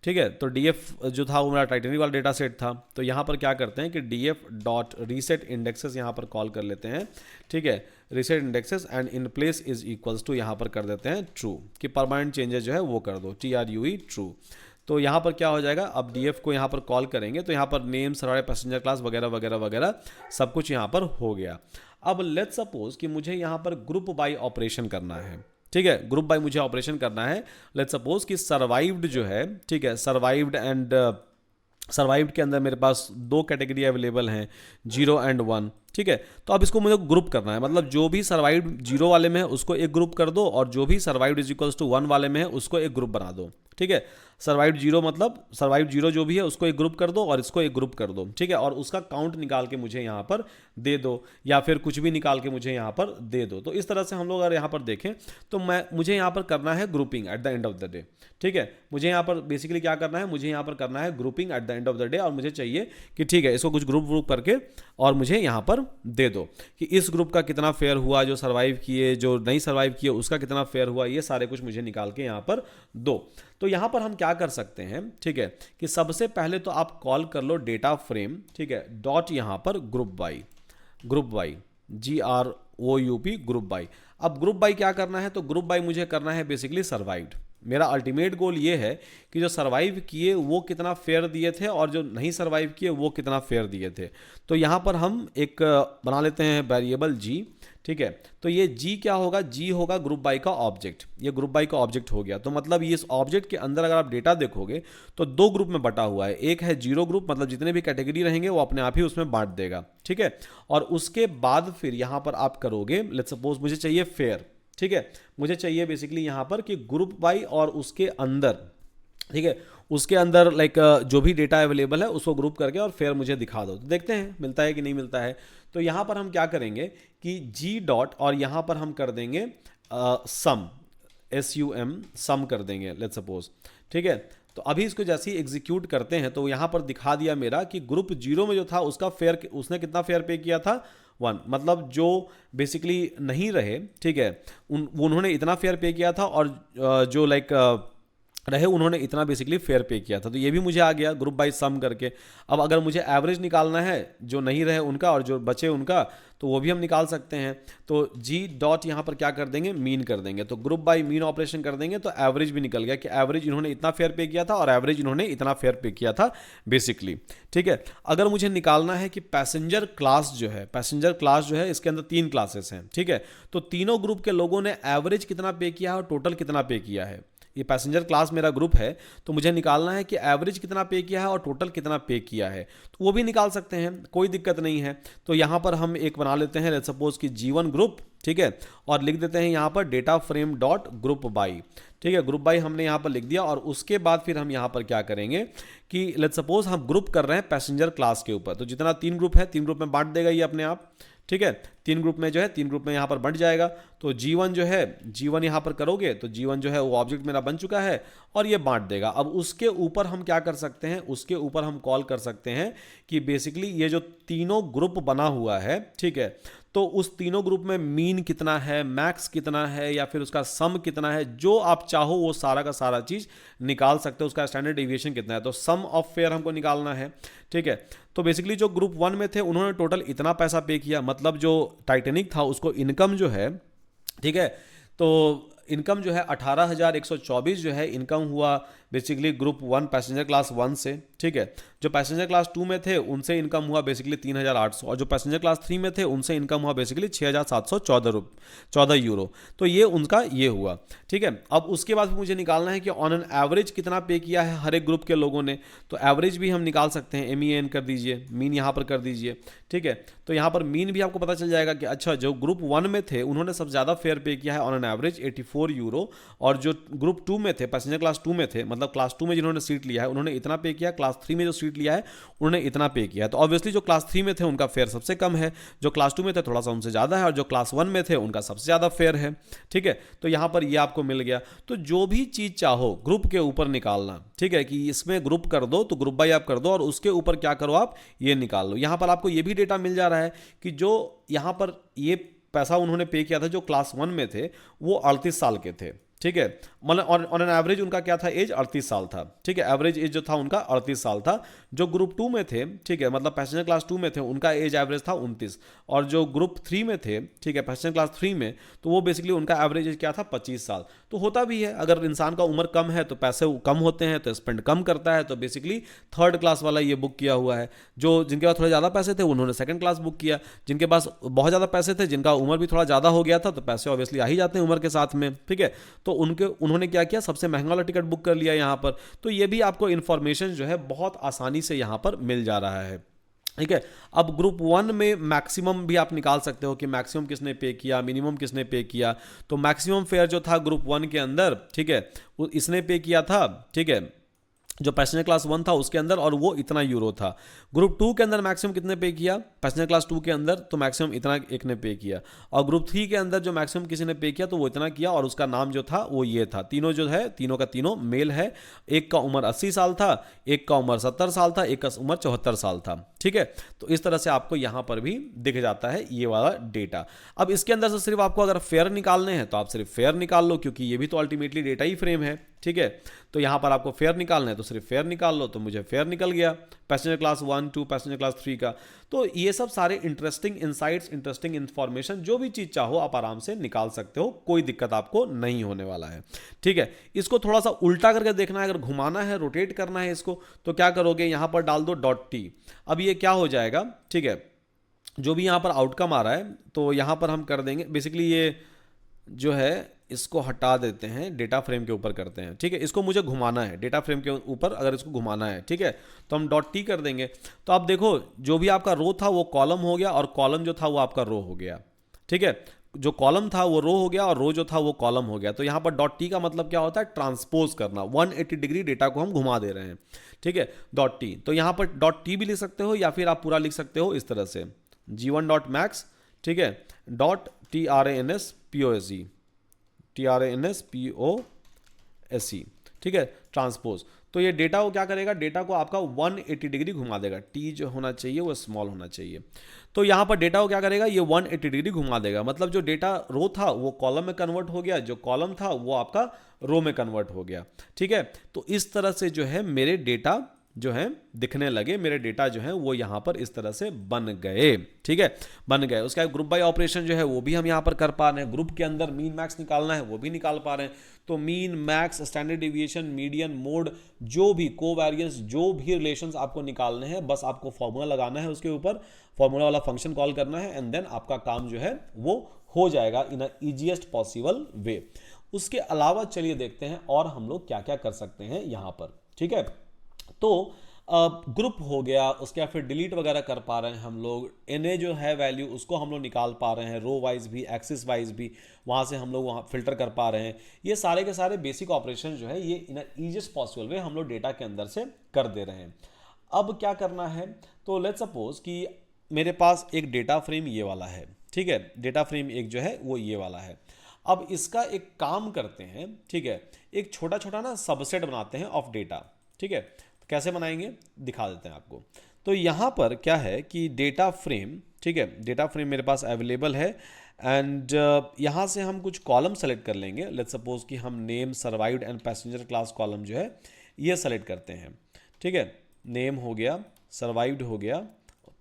ठीक है। तो DF जो था वो मेरा टाइटनी वाला डेटा सेट था। तो यहाँ पर क्या करते हैं कि DF डॉट रीसेट इंडेक्सेस यहाँ पर कॉल कर लेते हैं, ठीक है, reset indexes and in place is equals to यहाँ पर कर देते हैं ट्रू, कि परमानेंट चेंजेस जो है वो कर दो, TRUE ट्रू। तो यहाँ पर क्या हो जाएगा, अब DF को यहाँ पर कॉल करेंगे तो यहाँ पर नेम, सर्वाइव, पैसेंजर क्लास वगैरह वगैरह वगैरह सब कुछ यहाँ पर हो गया। अब लेट्स सपोज कि मुझे यहाँ पर ग्रुप बाय ऑपरेशन करना है, ठीक है, ग्रुप बाय मुझे ऑपरेशन करना है। लेट्स सपोज कि सर्वाइव्ड जो है, ठीक है, सर्वाइव्ड एंड सर्वाइव्ड के अंदर मेरे पास 2 कैटेगरी अवेलेबल हैं, 0 एंड 1, ठीक है। तो अब इसको मुझे ग्रुप करना है, मतलब जो भी सर्वाइव्ड 0 वाले में है उसको एक ग्रुप कर दो और जो भी सर्वाइव्ड इज इक्वल्स टू 1 वाले में है उसको एक ग्रुप बना दो, ठीक है। सर्वाइव्ड 0 मतलब सर्वाइव्ड 0 जो भी है उसको एक ग्रुप कर दो और इसको एक ग्रुप कर दो, ठीक है, और उसका काउंट निकाल के मुझे यहाँ पर दे दो या फिर कुछ भी निकाल के मुझे यहाँ पर दे दो। तो इस तरह से हम लोग अगर यहाँ पर देखें तो मुझे यहाँ पर करना है grouping at the end of the day, ठीक है। मुझे यहाँ पर बेसिकली क्या करना है, मुझे यहाँ पर करना है grouping at the end of the day और मुझे चाहिए कि ठीक है इसको कुछ ग्रुप करके और मुझे यहाँ पर दे दो कि इस ग्रुप का कितना फेयर हुआ, जो सर्वाइव किए, जो नहीं सर्वाइव किए उसका कितना फेयर हुआ, ये सारे कुछ मुझे निकाल के यहाँ पर दो। तो यहाँ पर हम क्या कर सकते हैं, ठीक है, कि सबसे पहले तो आप कॉल कर लो डेटा फ्रेम, ठीक है, डॉट यहाँ पर group by GROUP group by. अब ग्रुप बाई क्या करना है, तो ग्रुप बाई मुझे करना है बेसिकली सर्वाइव्ड। मेरा अल्टीमेट गोल ये है कि जो सर्वाइव किए वो कितना फेयर दिए थे और जो नहीं सर्वाइव किए वो कितना फेयर दिए थे। तो यहाँ पर हम एक बना लेते हैं वेरिएबल G, ठीक है। तो ये G क्या होगा, G होगा ग्रुप बाई का ऑब्जेक्ट। ये ग्रुप बाई का ऑब्जेक्ट हो गया। तो मतलब ये इस ऑब्जेक्ट के अंदर अगर आप डेटा देखोगे तो 2 ग्रुप में बटा हुआ है। एक है 0 ग्रुप, मतलब जितने भी कैटेगरी रहेंगे वो अपने आप ही उसमें बांट देगा, ठीक है। और उसके बाद फिर यहाँ पर आप करोगे, लेट्स सपोज मुझे चाहिए फेयर, ठीक है, मुझे चाहिए बेसिकली यहाँ पर कि ग्रुप बाई और उसके अंदर, ठीक है, उसके अंदर लाइक जो भी डेटा अवेलेबल है उसको ग्रुप करके और फेयर मुझे दिखा दो। तो देखते हैं मिलता है कि नहीं मिलता है। तो यहाँ पर हम क्या करेंगे कि G डॉट और यहाँ पर हम कर देंगे सम, SUM सम कर देंगे लेट्स सपोज, ठीक है। तो अभी इसको जैसे ही एग्जीक्यूट करते हैं तो यहाँ पर दिखा दिया मेरा कि ग्रुप 0 में जो था उसका फेयर, उसने कितना फेयर पे किया था 1, मतलब जो बेसिकली नहीं रहे, ठीक है, उन्होंने इतना फेयर पे किया था और जो लाइक रहे उन्होंने इतना बेसिकली फेयर पे किया था। तो ये भी मुझे आ गया ग्रुप बाय सम करके। अब अगर मुझे एवरेज निकालना है जो नहीं रहे उनका और जो बचे उनका, तो वो भी हम निकाल सकते हैं। तो G डॉट यहाँ पर क्या कर देंगे, मीन कर देंगे। तो ग्रुप बाय मीन ऑपरेशन कर देंगे तो एवरेज भी निकल गया कि एवरेज इन्होंने इतना फेयर पे किया था और एवरेज इन्होंने इतना फेयर पे किया था बेसिकली, ठीक है। अगर मुझे निकालना है कि पैसेंजर क्लास जो है, पैसेंजर क्लास जो है इसके अंदर 3 क्लासेस हैं, ठीक है। तो तीनों ग्रुप के लोगों ने एवरेज कितना पे किया है और टोटल कितना पे किया है, ये पैसेंजर क्लास मेरा ग्रुप है, तो मुझे निकालना है कि एवरेज कितना पे किया है और टोटल कितना पे किया है, तो वो भी निकाल सकते हैं, कोई दिक्कत नहीं है। तो यहाँ पर हम एक बना लेते हैं, लेट्स सपोज कि G1 ग्रुप, ठीक है, और लिख देते हैं यहाँ पर data frame dot group by, ठीक है, ग्रुप बाई हमने यहाँ पर लिख दिया। और उसके बाद फिर हम यहाँ पर क्या करेंगे कि लेट्स सपोज हम ग्रुप कर रहे हैं पैसेंजर क्लास के ऊपर, तो जितना 3 ग्रुप है 3 ग्रुप में बांट देगा ये अपने आप, ठीक है, 3 ग्रुप में जो है 3 ग्रुप में यहाँ पर बंट जाएगा। तो G1 जो है, G1 यहाँ पर करोगे तो G1 जो है वो ऑब्जेक्ट मेरा बन चुका है और ये बांट देगा। अब उसके ऊपर हम क्या कर सकते हैं, उसके ऊपर हम कॉल कर सकते हैं कि बेसिकली ये जो तीनों ग्रुप बना हुआ है, ठीक है, तो उस तीनों ग्रुप में मीन कितना है, मैक्स कितना है, या फिर उसका सम कितना है, जो आप चाहो वो सारा का सारा चीज निकाल सकते हो। उसका स्टैंडर्ड डेविएशन कितना है, तो सम ऑफ फेयर हमको निकालना है, ठीक है। तो बेसिकली जो ग्रुप 1 में थे उन्होंने टोटल इतना पैसा पे किया, मतलब जो टाइटैनिक था उसको इनकम जो है, ठीक है, तो इनकम जो है 18,124 जो है इनकम हुआ बेसिकली ग्रुप 1 पैसेंजर क्लास 1 से, ठीक है। जो पैसेंजर क्लास 2 में थे उनसे इनकम हुआ बेसिकली 3,800, और जो पैसेंजर क्लास 3 में थे उनसे इनकम हुआ बेसिकली 6,714 यूरो। तो ये उनका ये हुआ, ठीक है। अब उसके बाद मुझे निकालना है कि ऑन एन एवरेज कितना पे किया है हर एक ग्रुप के लोगों ने, तो एवरेज भी हम निकाल सकते हैं, MEAN कर दीजिए, मीन यहाँ पर कर दीजिए, ठीक है। तो यहाँ पर मीन भी आपको पता चल जाएगा कि अच्छा जो ग्रुप 1 में थे उन्होंने सबसे ज़्यादा फेयर पे किया है ऑन एन एवरेज 84 यूरो, और जो ग्रुप 2 में थे, पैसेंजर क्लास 2 में थे, मतलब क्लास 2 में जिन्होंने सीट लिया है उन्होंने इतना पे किया, क्लास 3 में जो सीट लिया है उन्होंने इतना पे किया है। तो ऑब्वियसली जो क्लास 3 में थे उनका फेयर सबसे कम है, जो क्लास 2 में थे थोड़ा सा उनसे ज़्यादा है, और जो क्लास 1 में थे उनका सबसे ज़्यादा फेयर है, ठीक है। तो यहाँ पर ये आपको मिल गया। तो जो भी चीज़ चाहो ग्रुप के ऊपर निकालना, ठीक है, कि इसमें ग्रुप कर दो तो ग्रुप बाई आप कर दो, और उसके ऊपर क्या करो आप ये निकाल लो। यहाँ पर आपको ये भी डेटा मिल जा रहा है कि जो यहाँ पर ये पैसा उन्होंने पे किया था जो क्लास 1 में थे वो 38 साल के थे, ठीक है, मतलब ऑन एन एवरेज उनका क्या था, एज 38 साल था, ठीक है, एवरेज एज जो था उनका 38 साल था। जो ग्रुप 2 में थे, ठीक है, मतलब पैसेंजर क्लास 2 में थे उनका एज एवरेज था 29, और जो ग्रुप 3 में थे, ठीक है, पैसेंजर क्लास 3 में, तो वो बेसिकली उनका एवरेज एज क्या था 25 साल। तो होता भी है, अगर इंसान का उम्र कम है तो पैसे कम होते हैं तो स्पेंड कम करता है, तो बेसिकली थर्ड क्लास वाला ये बुक किया हुआ है। जो जिनके पास थोड़े ज़्यादा पैसे थे उन्होंने सेकंड क्लास बुक किया, जिनके पास बहुत ज़्यादा पैसे थे, जिनका उम्र भी थोड़ा ज़्यादा हो गया था, तो पैसे ऑब्वियसली आ ही जाते हैं उम्र के साथ में, ठीक है, तो उन्होंने क्या किया, सबसे महंगा वाला टिकट बुक कर लिया यहाँ पर। तो ये भी आपको इन्फॉर्मेशन जो है बहुत आसानी से यहाँ पर मिल जा रहा है, ठीक है। अब ग्रुप 1 में मैक्सिमम भी आप निकाल सकते हो कि मैक्सिमम किसने पे किया, मिनिमम किसने पे किया। तो मैक्सिमम फेयर जो था ग्रुप 1 के अंदर, ठीक है, वो इसने पे किया था, ठीक है, जो पैसेंजर क्लास 1 था उसके अंदर, और वो इतना यूरो था। ग्रुप 2 के अंदर मैक्सिमम कितने पे किया, पैसेंजर क्लास 2 के अंदर, तो मैक्सिमम इतना एक ने पे किया। और ग्रुप 3 के अंदर जो मैक्सिमम किसी ने पे किया तो वो इतना किया, और उसका नाम जो था वो ये था। तीनों जो है, तीनों का तीनों मेल है, एक का उम्र 80 साल था, एक का उम्र 70 साल था, एक का उम्र 74 साल था, ठीक है। तो इस तरह से आपको यहाँ पर भी दिख जाता है ये वाला डेटा। अब इसके अंदर से सिर्फ आपको अगर फेयर निकालने हैं तो आप सिर्फ फेयर निकाल लो, क्योंकि ये भी तो अल्टीमेटली डेटा ही फ्रेम है, ठीक है। तो यहाँ पर आपको फेयर निकालना है तो सिर्फ फेयर निकाल लो, तो मुझे फेयर निकल गया पैसेंजर क्लास 1, 2, पैसेंजर क्लास 3 का। तो ये सब सारे इंटरेस्टिंग इनसाइट्स, इंटरेस्टिंग इन्फॉर्मेशन, जो भी चीज़ चाहो आप आराम से निकाल सकते हो, कोई दिक्कत आपको नहीं होने वाला है, ठीक है। इसको थोड़ा सा उल्टा करके देखना है, अगर घुमाना है, रोटेट करना है इसको, तो क्या करोगे, यहाँ पर डाल दो .t। अब ये क्या हो जाएगा, ठीक है, जो भी यहाँ पर आउटकम आ रहा है तो यहाँ पर हम कर देंगे बेसिकली ये जो है इसको हटा देते हैं, डेटा फ्रेम के ऊपर करते हैं, ठीक है। इसको मुझे घुमाना है डेटा फ्रेम के ऊपर, अगर इसको घुमाना है, ठीक है, तो हम .t कर देंगे। तो आप देखो जो भी आपका रो था वो कॉलम हो गया, और कॉलम जो था वो आपका रो हो गया, ठीक है। जो कॉलम था वो रो हो गया, और रो जो था वो कॉलम हो गया। तो यहाँ पर .t का मतलब क्या होता है, ट्रांसपोज करना, 180 डिग्री डेटा को हम घुमा दे रहे हैं, ठीक है, .t। तो यहाँ पर .t भी लिख सकते हो, या फिर आप पूरा लिख सकते हो इस तरह से, G1.max, ठीक है, TRANSPOSE, ठीक है, ट्रांसपोज। तो ये डेटा को क्या करेगा, डेटा को आपका 180 डिग्री घुमा देगा, टी जो होना चाहिए वो स्मॉल होना चाहिए। तो यहाँ पर डेटा को क्या करेगा, ये 180 डिग्री घुमा देगा, मतलब जो डेटा रो था वो कॉलम में कन्वर्ट हो गया, जो कॉलम था वो आपका रो में कन्वर्ट हो गया, ठीक है। तो इस तरह से जो है मेरे डेटा जो है दिखने लगे, मेरे डेटा जो है वो यहाँ पर इस तरह से बन गए, ठीक है, बन गए। उसका ग्रुप बाय ऑपरेशन जो है वो भी हम यहाँ पर कर पा रहे हैं, ग्रुप के अंदर मीन मैक्स निकालना है वो भी निकाल पा रहे हैं। तो mean, max, standard deviation, median, mode, जो भी कोवेरियंस, जो भी रिलेशंस आपको निकालने हैं, बस आपको फॉर्मूला लगाना है, उसके ऊपर फॉर्मूला वाला फंक्शन कॉल करना है, एंड देन आपका काम जो है वो हो जाएगा इन अ ईजीएस्ट पॉसिबल वे। उसके अलावा चलिए देखते हैं और हम लोग क्या क्या कर सकते हैं यहाँ पर, ठीक है। तो ग्रुप हो गया, उसके बाद फिर डिलीट वगैरह कर पा रहे हैं हम लोग, एनए जो है वैल्यू उसको हम लोग निकाल पा रहे हैं, रो वाइज भी एक्सिस वाइज भी, वहाँ से हम लोग वहाँ फिल्टर कर पा रहे हैं। ये सारे के सारे बेसिक ऑपरेशन जो है ये इन ईजिएस्ट पॉसिबल वे हम लोग डेटा के अंदर से कर दे रहे हैं। अब क्या करना है, तो लेट्स सपोज कि मेरे पास एक डेटा फ्रेम ये वाला है, ठीक है, डेटा फ्रेम एक जो है वो ये वाला है। अब इसका एक काम करते हैं, ठीक है, एक छोटा छोटा ना सबसेट बनाते हैं ऑफ डेटा, ठीक है। तो कैसे बनाएंगे दिखा देते हैं आपको। तो यहाँ पर क्या है कि डेटा फ्रेम, ठीक है, डेटा फ्रेम मेरे पास अवेलेबल है एंड यहाँ से हम कुछ कॉलम सेलेक्ट कर लेंगे। लेट्स सपोज कि हम name, survived and passenger class column जो है ये सेलेक्ट करते हैं, ठीक है। नेम हो गया, सर्वाइव्ड हो गया,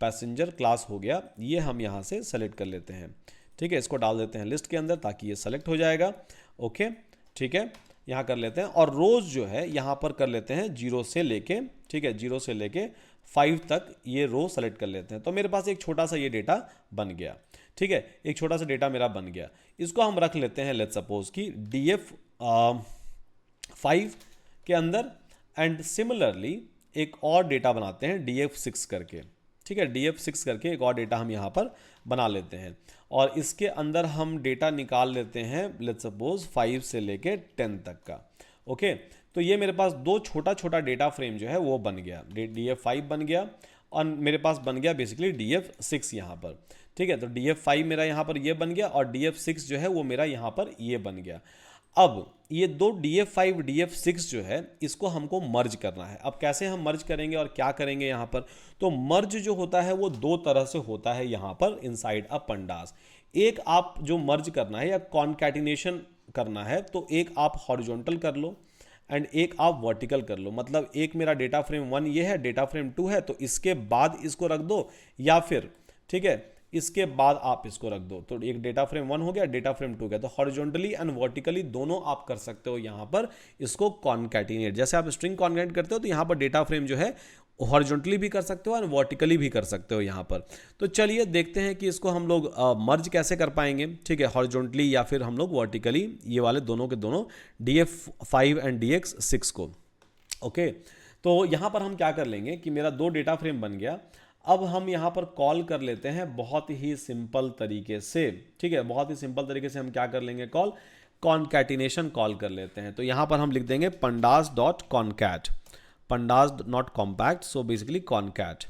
पैसेंजर क्लास हो गया, ये हम यहाँ से सेलेक्ट कर लेते हैं, ठीक है। इसको डाल देते हैं लिस्ट के अंदर ताकि ये सेलेक्ट हो जाएगा, ओके, ठीक है। यहाँ कर लेते हैं और रोज जो है यहाँ पर कर लेते हैं 0 से लेके, ठीक है, 0 से लेके 5 तक ये रो सेलेक्ट कर लेते हैं। तो मेरे पास एक छोटा सा ये डेटा बन गया, ठीक है, एक छोटा सा डेटा मेरा बन गया। इसको हम रख लेते हैं लेट्स सपोज कि DF5 के अंदर एंड सिमिलरली एक और डेटा बनाते हैं DF6 करके, ठीक है, DF6 करके एक और डेटा हम यहाँ पर बना लेते हैं और इसके अंदर हम डेटा निकाल लेते हैं लेट्स सपोज 5 से लेके 10 तक का, ओके। तो ये मेरे पास दो छोटा छोटा डेटा फ्रेम जो है वो बन गया, DF5 बन गया और मेरे पास बन गया बेसिकली DF6 यहाँ पर, ठीक है। तो DF5 मेरा यहाँ पर ये बन गया और DF6 जो है वो मेरा यहाँ पर ये बन गया। अब ये दो DF5 DF6 जो है इसको हमको मर्ज करना है। अब कैसे हम मर्ज करेंगे और क्या करेंगे यहाँ पर, तो मर्ज जो होता है वो दो तरह से होता है यहाँ पर इनसाइड अ पंडास। एक आप जो मर्ज करना है या कॉन्कैटिनेशन करना है तो एक आप हॉरिजॉन्टल कर लो एंड एक आप वर्टिकल कर लो। मतलब एक मेरा डेटा फ्रेम 1 ये है, डेटा फ्रेम 2 है, तो इसके बाद इसको रख दो या फिर, ठीक है, इसके बाद आप इसको रख दो। तो एक डेटा फ्रेम 1 हो गया, डेटा फ्रेम 2 हो गया। तो हॉरिजॉन्टली एंड वर्टिकली दोनों आप कर सकते हो यहाँ पर इसको कॉन्कैटिनेट। जैसे आप स्ट्रिंग कॉन्कैटिनेट करते हो तो यहाँ पर डेटा फ्रेम जो है हॉरिजॉन्टली भी कर सकते हो और वर्टिकली भी कर सकते हो यहाँ पर। तो चलिए देखते हैं कि इसको हम लोग मर्ज कैसे कर पाएंगे, ठीक है, हॉरिजॉन्टली या फिर हम लोग वर्टिकली, ये वाले दोनों के दोनों DF5 एंड DX6 को, ओके। तो यहाँ पर हम क्या कर लेंगे कि मेरा दो डेटा फ्रेम बन गया। अब हम यहाँ पर कॉल कर लेते हैं बहुत ही सिंपल तरीके से, ठीक है, बहुत ही सिंपल तरीके से हम क्या कर लेंगे, कॉल कॉन्कैटिनेशन कॉल कर लेते हैं। तो यहाँ पर हम लिख देंगे pandas dot concat, pandas not compact, so basically concat.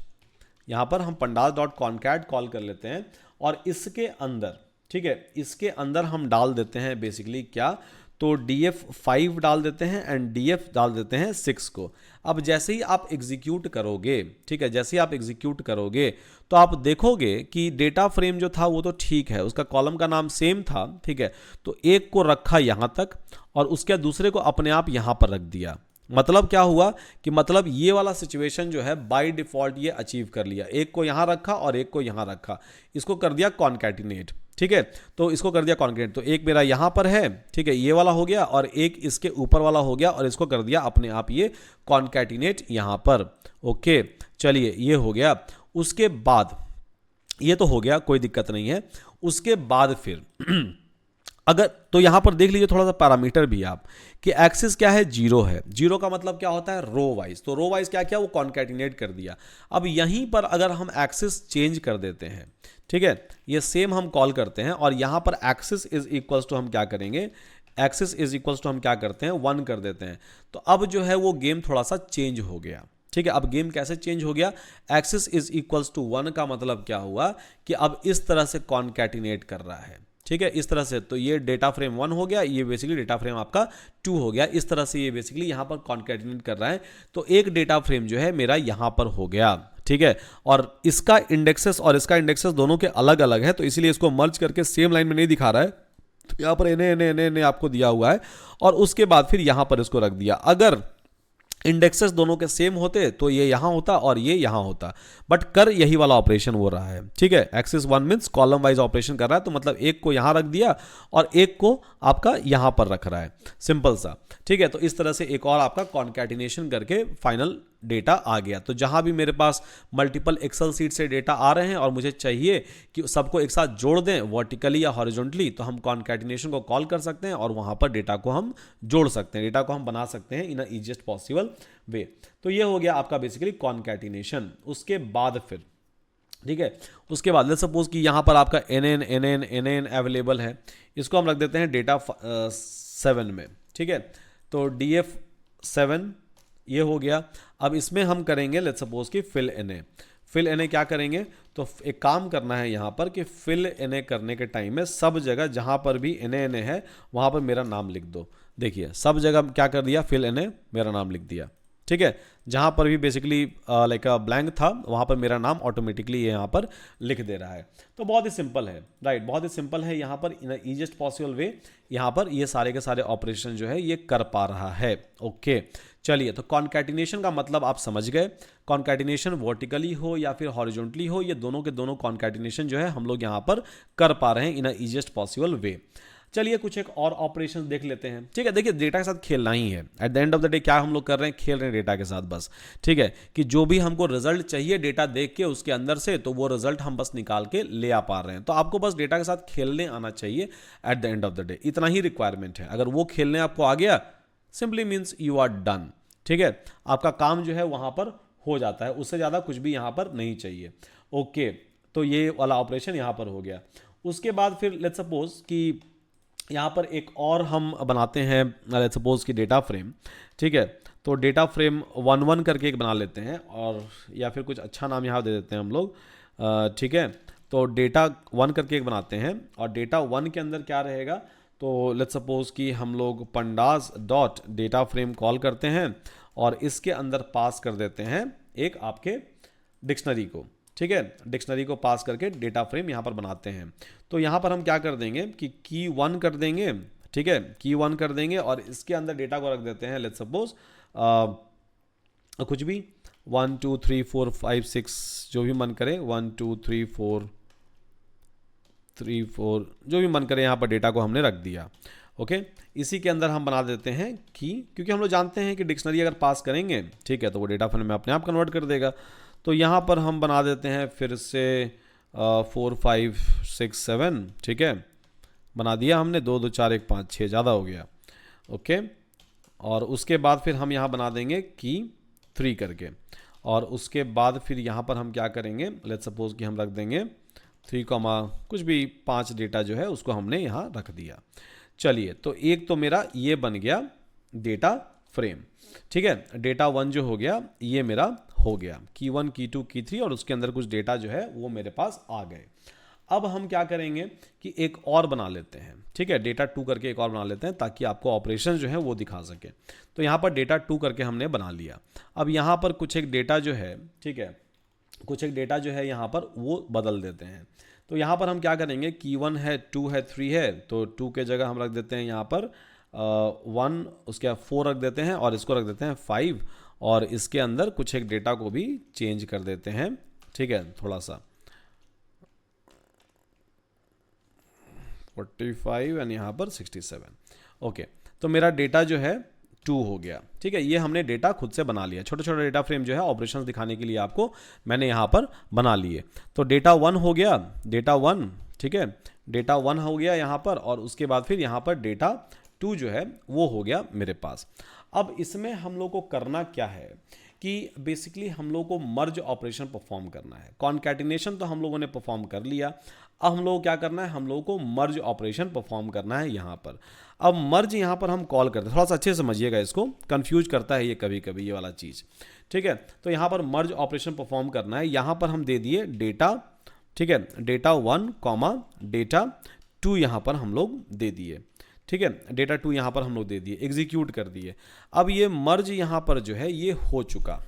यहाँ पर हम pandas डॉट कॉन्कैट कॉल कर लेते हैं और इसके अंदर, ठीक है, इसके अंदर हम डाल देते हैं बेसिकली क्या, तो DF5 डाल देते हैं एंड DF डाल देते हैं 6 को। अब जैसे ही आप एग्जीक्यूट करोगे, ठीक है, जैसे ही आप एग्जीक्यूट करोगे तो आप देखोगे कि डेटा फ्रेम जो था वो तो ठीक है, उसका कॉलम का नाम सेम था, ठीक है। तो एक को रखा यहाँ तक और उसके दूसरे को अपने आप यहाँ पर रख दिया। मतलब क्या हुआ कि मतलब ये वाला सिचुएशन जो है बाय डिफॉल्ट ये अचीव कर लिया। एक को यहाँ रखा और एक को यहाँ रखा, इसको कर दिया कॉन्कैटिनेट, ठीक है। तो इसको कर दिया कॉन्कैटिनेट, तो एक मेरा यहाँ पर है, ठीक है, ये वाला हो गया और एक इसके ऊपर वाला हो गया और इसको कर दिया अपने आप ये कॉन्कैटिनेट यहाँ पर, ओके। चलिए ये हो गया। उसके बाद ये तो हो गया, कोई दिक्कत नहीं है। उसके बाद फिर अगर तो यहां पर देख लीजिए थोड़ा सा पैरामीटर भी आप कि एक्सिस क्या है, 0 है। 0 का मतलब क्या होता है, रो वाइज। तो रो वाइज क्या किया, वो कॉन्कैटिनेट कर दिया। अब यहीं पर अगर हम एक्सिस चेंज कर देते हैं, ठीक है, ये सेम हम कॉल करते हैं और यहां पर एक्सिस इज इक्वल्स टू हम क्या करेंगे, एक्सिस इज इक्वल्स टू हम क्या करते हैं, 1 कर देते हैं। तो अब जो है वो गेम थोड़ा सा चेंज हो गया, ठीक है। अब गेम कैसे चेंज हो गया, एक्सिस इज इक्वल्स टू 1 का मतलब क्या हुआ कि अब इस तरह से कॉन्कैटिनेट कर रहा है, ठीक है, इस तरह से। तो ये डेटा फ्रेम 1 हो गया, ये बेसिकली डेटा फ्रेम आपका 2 हो गया। इस तरह से ये बेसिकली यहाँ पर कॉन्कैटिनेट कर रहा है। तो एक डेटा फ्रेम जो है मेरा यहाँ पर हो गया, ठीक है। और इसका इंडेक्सेस और इसका इंडेक्सेस दोनों के अलग अलग है, तो इसीलिए इसको मर्ज करके सेम लाइन में नहीं दिखा रहा है। तो यहाँ पर एने आपको दिया हुआ है और उसके बाद फिर यहाँ पर इसको रख दिया। अगर इंडेक्सेस दोनों के सेम होते तो ये यहाँ होता और ये यहाँ होता, बट कर यही वाला ऑपरेशन हो रहा है, ठीक है। Axis 1 means column wise operation कर रहा है, तो मतलब एक को यहाँ रख दिया और एक को आपका यहाँ पर रख रहा है, सिंपल सा, ठीक है। तो इस तरह से एक और आपका कॉन्कैटिनेशन करके फाइनल डेटा आ गया। तो जहां भी मेरे पास मल्टीपल एक्सेल सीट से डेटा आ रहे हैं और मुझे चाहिए कि सबको एक साथ जोड़ दें वर्टिकली या हॉरिजॉन्टली, तो हम कॉन्कैटिनेशन को कॉल कर सकते हैं और वहां पर डेटा को हम जोड़ सकते हैं, डेटा को हम बना सकते हैं इन अ ईजिएस्ट पॉसिबल वे। तो ये हो गया आपका बेसिकली कॉन्कैटिनेशन। उसके बाद फिर, ठीक है, उसके बाद लेट्स सपोज कि यहाँ पर आपका एन अवेलेबल है, इसको हम रख देते हैं डेटा 7 में, ठीक है। तो DF7 ये हो गया। अब इसमें हम करेंगे लेट्स सपोज कि फिल एन ए क्या करेंगे, तो एक काम करना है यहाँ पर कि फिल एन ए करने के टाइम में सब जगह जहाँ पर भी एन ए है वहाँ पर मेरा नाम लिख दो। देखिए सब जगह क्या कर दिया, फिल एन ए मेरा नाम लिख दिया, ठीक है। जहाँ पर भी बेसिकली लाइक ब्लैंक था वहाँ पर मेरा नाम ऑटोमेटिकली यहाँ पर लिख दे रहा है। तो बहुत ही सिंपल है, राइट, बहुत ही सिंपल है। यहाँ पर इन ईजिएस्ट पॉसिबल वे यहाँ पर ये सारे के सारे ऑपरेशन जो है ये कर पा रहा है। ओके, चलिए, तो कॉन्कैटिनेशन का मतलब आप समझ गए। कॉन्कैटिनेशन वर्टिकली हो या फिर हॉरिजॉन्टली हो, ये दोनों के दोनों कॉन्कैटिनेशन जो है हम लोग यहाँ पर कर पा रहे हैं इन ईजिएस्ट पॉसिबल वे। चलिए कुछ एक और ऑपरेशन देख लेते हैं, ठीक है। देखिए डेटा के साथ खेलना ही है, at the end of the day क्या हम लोग कर रहे हैं, खेल रहे हैं डेटा के साथ बस, ठीक है। कि जो भी हमको रिजल्ट चाहिए डेटा देख के उसके अंदर से, तो वो रिजल्ट हम बस निकाल के ले आ पा रहे हैं। तो आपको बस डेटा के साथ खेलने आना चाहिए at the end of the day, इतना ही रिक्वायरमेंट है। अगर वो खेलने आपको आ गया, simply means you are done, ठीक है। आपका काम जो है वहां पर हो जाता है, उससे ज़्यादा कुछ भी यहाँ पर नहीं चाहिए। ओके, तो ये वाला ऑपरेशन यहाँ पर हो गया। उसके बाद फिर लेट्स सपोज कि यहाँ पर एक और हम बनाते हैं, लेट्स सपोज कि डेटा फ्रेम, ठीक है। तो डेटा फ्रेम 1 करके एक बना लेते हैं, और या फिर कुछ अच्छा नाम यहाँ दे देते हैं हम लोग, ठीक है। तो डेटा 1 करके एक बनाते हैं, और डेटा 1 के अंदर क्या रहेगा, तो लेट्स सपोज कि हम लोग pandas dot data frame call करते हैं और इसके अंदर पास कर देते हैं एक आपके डिक्शनरी को, ठीक है। डिक्शनरी को पास करके डेटा फ्रेम यहाँ पर बनाते हैं। तो यहाँ पर हम क्या कर देंगे कि की 1 कर देंगे, ठीक है, की 1 कर देंगे और इसके अंदर डेटा को रख देते हैं लेट्स सपोज कुछ भी 1 2 3 4 5 6 जो भी मन करे, 1 2 3 4 जो भी मन करे, यहाँ पर डेटा को हमने रख दिया। ओके, इसी के अंदर हम बना देते हैं की, क्योंकि हम लोग जानते हैं कि डिक्शनरी अगर पास करेंगे, ठीक है, तो वो डेटा फ्रेम में अपने आप कन्वर्ट कर देगा। तो यहाँ पर हम बना देते हैं फिर से 4 5 6 7, ठीक है, बना दिया हमने, 2 2 4 1 5 6, ज़्यादा हो गया। ओके, और उसके बाद फिर हम यहाँ बना देंगे की 3 करके, और उसके बाद फिर यहाँ पर हम क्या करेंगे, लेट्स सपोज कि हम रख देंगे 3 कुछ भी 5 डेटा जो है उसको हमने यहाँ रख दिया। चलिए, तो एक तो मेरा ये बन गया डेटा फ्रेम, ठीक है। डेटा 1 जो हो गया ये मेरा हो गया, की 1 की 2 की 3, और उसके अंदर कुछ डेटा जो है वो मेरे पास आ गए। अब हम क्या करेंगे कि एक और बना लेते हैं, ठीक है, डेटा 2 करके एक और बना लेते हैं ताकि आपको ऑपरेशन जो है वो दिखा सके। तो यहाँ पर डेटा 2 करके हमने बना लिया। अब यहाँ पर कुछ एक डेटा जो है, ठीक है, कुछ एक डेटा जो है यहाँ पर वो बदल देते हैं। तो यहाँ पर हम क्या करेंगे, की 1 है, 2 है, 3 है, तो 2 के जगह हम रख देते हैं यहाँ पर 1, उसके बाद 4 रख देते हैं, और इसको रख देते हैं 5, और इसके अंदर कुछ एक डेटा को भी चेंज कर देते हैं, ठीक है, थोड़ा सा 45 एंड यहाँ पर 67। ओके, तो मेरा डेटा जो है 2 हो गया, ठीक है। ये हमने डेटा खुद से बना लिया, छोटे छोटे डेटा फ्रेम जो है ऑपरेशंस दिखाने के लिए आपको मैंने यहाँ पर बना लिए। तो डेटा 1 हो गया, डेटा 1, ठीक है, डेटा 1 हो गया यहाँ पर, और उसके बाद फिर यहाँ पर डेटा 2 जो है वो हो गया मेरे पास। अब इसमें हम लोग को करना क्या है कि बेसिकली हम लोग को मर्ज ऑपरेशन परफॉर्म करना है। कॉन्कैटिनेशन तो हम लोगों ने परफॉर्म कर लिया, अब हम लोग को क्या करना है, हम लोगों को मर्ज ऑपरेशन परफॉर्म करना है यहाँ पर। अब मर्ज यहाँ पर हम कॉल करते हैं, थोड़ा सा अच्छे से समझिएगा, इसको कंफ्यूज करता है ये कभी कभी ये वाला चीज़, ठीक है। तो यहाँ पर मर्ज ऑपरेशन परफॉर्म करना है, यहाँ पर हम दे दिए डेटा, ठीक है, डेटा 1 डेटा 2 यहाँ पर हम लोग दे दिए, ठीक है, डेटा 2 यहाँ पर हम लोग दे दिए, एग्जीक्यूट कर दिए। अब ये मर्ज यहाँ पर जो है ये हो चुका,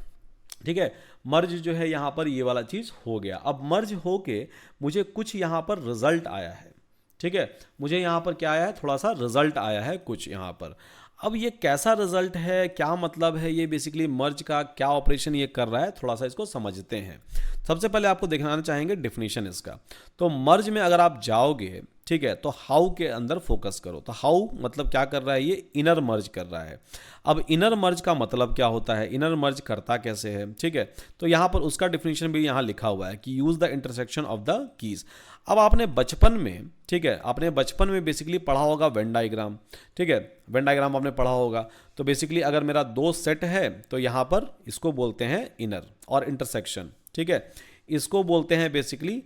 ठीक है, मर्ज जो है यहाँ पर ये वाला चीज़ हो गया। अब मर्ज हो के मुझे कुछ यहाँ पर रिजल्ट आया है, ठीक है, मुझे यहाँ पर क्या आया है, थोड़ा सा रिजल्ट आया है कुछ यहाँ पर। अब ये कैसा रिजल्ट है, क्या मतलब है, ये बेसिकली मर्ज का क्या ऑपरेशन ये कर रहा है, थोड़ा सा इसको समझते हैं। सबसे पहले आपको दिखाना चाहेंगे डेफिनेशन इसका। तो मर्ज में अगर आप जाओगे, ठीक है, तो हाउ के अंदर फोकस करो। तो हाउ मतलब क्या कर रहा है, ये इनर मर्ज कर रहा है। अब इनर मर्ज का मतलब क्या होता है, इनर मर्ज करता कैसे है, ठीक है, तो यहाँ पर उसका डेफिनेशन भी यहाँ लिखा हुआ है कि use the intersection of the keys. अब आपने बचपन में, ठीक है, आपने बचपन में बेसिकली पढ़ा होगा वेन डायग्राम, ठीक है, वेन डायग्राम आपने पढ़ा होगा। तो बेसिकली अगर मेरा दो सेट है तो यहाँ पर इसको बोलते हैं इनर और इंटरसेक्शन, ठीक है, इसको बोलते हैं बेसिकली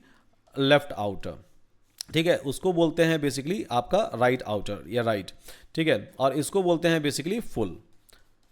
लेफ्ट आउटर, ठीक है, उसको बोलते हैं बेसिकली आपका राइट आउटर या राइट, ठीक है, और इसको बोलते हैं बेसिकली फुल,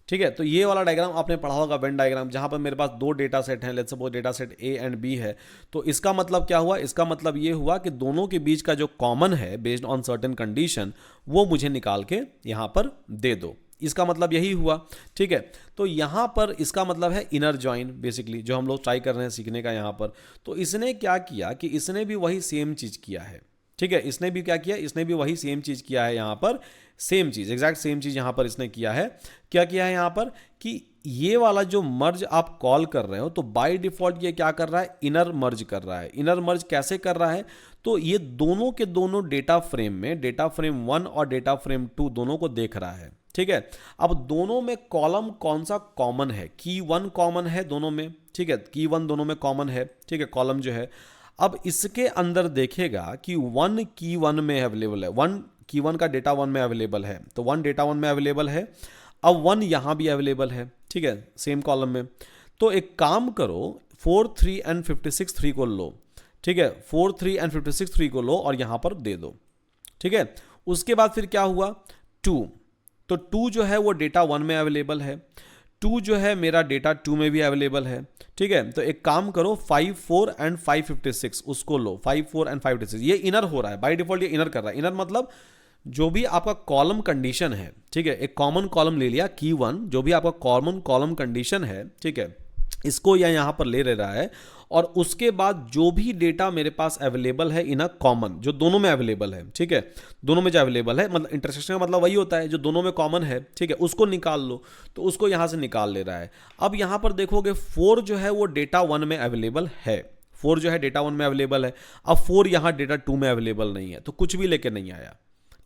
ठीक है। तो ये वाला डायग्राम आपने पढ़ा होगा वेन डायग्राम, जहां पर मेरे पास दो डेटा सेट हैं, let's suppose data set A and B है। तो इसका मतलब क्या हुआ, इसका मतलब ये हुआ कि दोनों के बीच का जो कॉमन है बेस्ड ऑन सर्टेन कंडीशन, वो मुझे निकाल के यहां पर दे दो। इसका मतलब यही हुआ, ठीक है। तो यहां पर इसका मतलब है इनर जॉइन, बेसिकली जो हम लोग ट्राई कर रहे हैं सीखने का यहां पर। तो इसने क्या किया कि इसने भी वही सेम चीज किया है, ठीक है, इसने भी क्या किया, इसने भी वही सेम चीज किया है यहां पर, सेम चीज, एग्जैक्ट सेम चीज यहां पर इसने किया है। क्या किया है यहां पर कि ये वाला जो मर्ज आप कॉल कर रहे हो, तो बाय डिफॉल्ट ये क्या कर रहा है, इनर मर्ज कर रहा है। इनर मर्ज कैसे कर रहा है, तो ये दोनों के दोनों डेटा फ्रेम में, डेटा फ्रेम 1 और डेटा फ्रेम 2 दोनों को देख रहा है, ठीक है। अब दोनों में कॉलम कौन सा कॉमन है, की 1 कॉमन है दोनों में, ठीक है, की 1 दोनों में कॉमन है, ठीक है, कॉलम जो है। अब इसके अंदर देखेगा कि 1 की 1 में अवेलेबल है, 1 की 1 का डेटा 1 में अवेलेबल है, तो 1 डेटा 1 में अवेलेबल है। अब 1 यहां भी अवेलेबल है, ठीक है, सेम कॉलम में। तो एक काम करो, 4 3 एंड 56 3 को लो, ठीक है, 4 3 एंड 56 3 को लो और यहां पर दे दो, ठीक है। उसके बाद फिर क्या हुआ, 2, तो 2 जो है वो डेटा 1 में अवेलेबल है, 2 जो है मेरा डेटा 2 में भी अवेलेबल है, ठीक है। तो एक काम करो, 5 4 एंड 556 उसको लो, 5 4 एंड 556, ये इनर हो रहा है बाय डिफॉल्ट, ये इनर कर रहा है। इनर मतलब जो भी आपका कॉलम कंडीशन है, ठीक है, एक कॉमन कॉलम ले लिया की 1, जो भी आपका कॉमन कॉलम कंडीशन है, ठीक है, इसको यहां पर ले रहा है। और उसके बाद जो भी डेटा मेरे पास अवेलेबल है इन अ कॉमन, जो दोनों में अवेलेबल है, ठीक है, दोनों में जो अवेलेबल है, मतलब इंटरसेक्शन का मतलब वही होता है जो दोनों में कॉमन है, ठीक है, उसको निकाल लो। तो उसको यहां से निकाल ले रहा है। अब यहां पर देखोगे 4 जो है वो डेटा 1 में अवेलेबल है, 4 जो है डेटा 1 में अवेलेबल है। अब 4 यहां डेटा 2 में अवेलेबल नहीं है, तो कुछ भी लेके नहीं आया,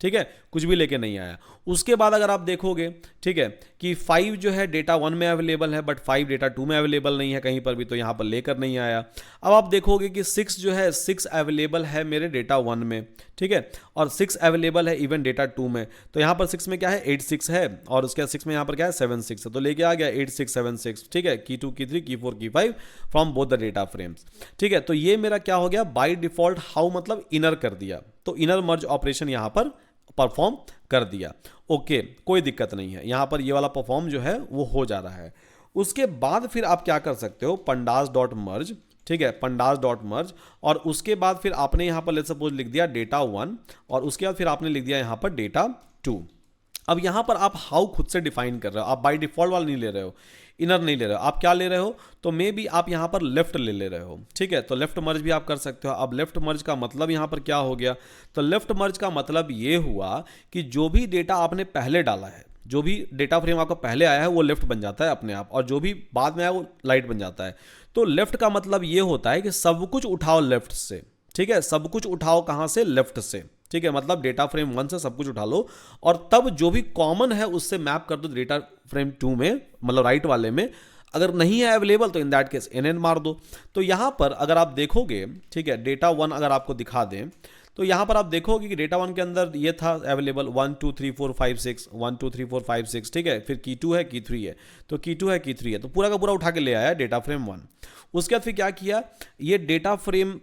ठीक है, कुछ भी लेके नहीं आया। उसके बाद अगर आप देखोगे, ठीक है, कि 5 जो है डेटा 1 में अवेलेबल है, बट 5 डेटा 2 में अवेलेबल नहीं है कहीं पर भी, तो यहां पर लेकर नहीं आया। अब आप देखोगे कि 6 जो है 6 अवेलेबल है मेरे डेटा 1 में, ठीक है, और 6 अवेलेबल है इवन डेटा 2 में। तो यहां पर 6 में क्या है, 8 6 है, और उसके बाद 6 में यहां पर क्या है, 7 6 है, तो लेके आ गया 8 6 7 6, ठीक है, की 2 की 3 की 4 की 5 from both the data frames, ठीक है। तो ये मेरा क्या हो गया, बाय डिफॉल्ट हाउ मतलब इनर कर दिया, तो इनर मर्ज ऑपरेशन यहां पर परफॉर्म कर दिया। ओके, कोई दिक्कत नहीं है, यहां पर ये वाला परफॉर्म जो है वो हो जा रहा है। उसके बाद फिर आप क्या कर सकते हो, पंडास डॉट मर्ज, ठीक है, पंडास डॉट मर्ज, और उसके बाद फिर आपने यहां पर लेट्स सपोज लिख दिया डेटा 1, और उसके बाद फिर आपने लिख दिया यहां पर डेटा 2। अब यहां पर आप हाउ खुद से डिफाइन कर रहे हो, आप बाय डिफॉल्ट वाला नहीं ले रहे हो, इनर नहीं ले रहे हो, आप क्या ले रहे हो, तो मे बी आप यहां पर लेफ्ट ले रहे हो, ठीक है। तो लेफ्ट मर्ज भी आप कर सकते हो। अब लेफ्ट मर्ज का मतलब यहां पर क्या हो गया, तो लेफ्ट मर्ज का मतलब ये हुआ कि जो भी डेटा आपने पहले डाला है, जो भी डेटा फ्रेम आपका पहले आया है वो लेफ्ट बन जाता है अपने आप, और जो भी बाद में आया वो राइट बन जाता है। तो लेफ्ट का मतलब ये होता है कि सब कुछ उठाओ लेफ्ट से, ठीक है, सब कुछ उठाओ कहां से, लेफ्ट से, ठीक है, मतलब डेटा फ्रेम 1 से सब कुछ उठा लो, और तब जो भी कॉमन है उससे मैप कर दो डेटा फ्रेम 2 में, मतलब राइट वाले में। अगर नहीं है अवेलेबल तो इन दैट केस NN मार दो। तो यहां पर अगर आप देखोगे, ठीक है, डेटा 1 अगर आपको दिखा दें, तो यहां पर आप देखोगे कि डेटा 1 के अंदर ये था अवेलेबल 1 2 3 4 5 6, 1 2 3 4 5 6, ठीक है, फिर की 2 है की 3 है, तो की 2 है की 3 है, तो पूरा का पूरा उठा के ले आया डेटा फ्रेम 1। उसके बाद फिर क्या किया, ये डेटा फ्रेम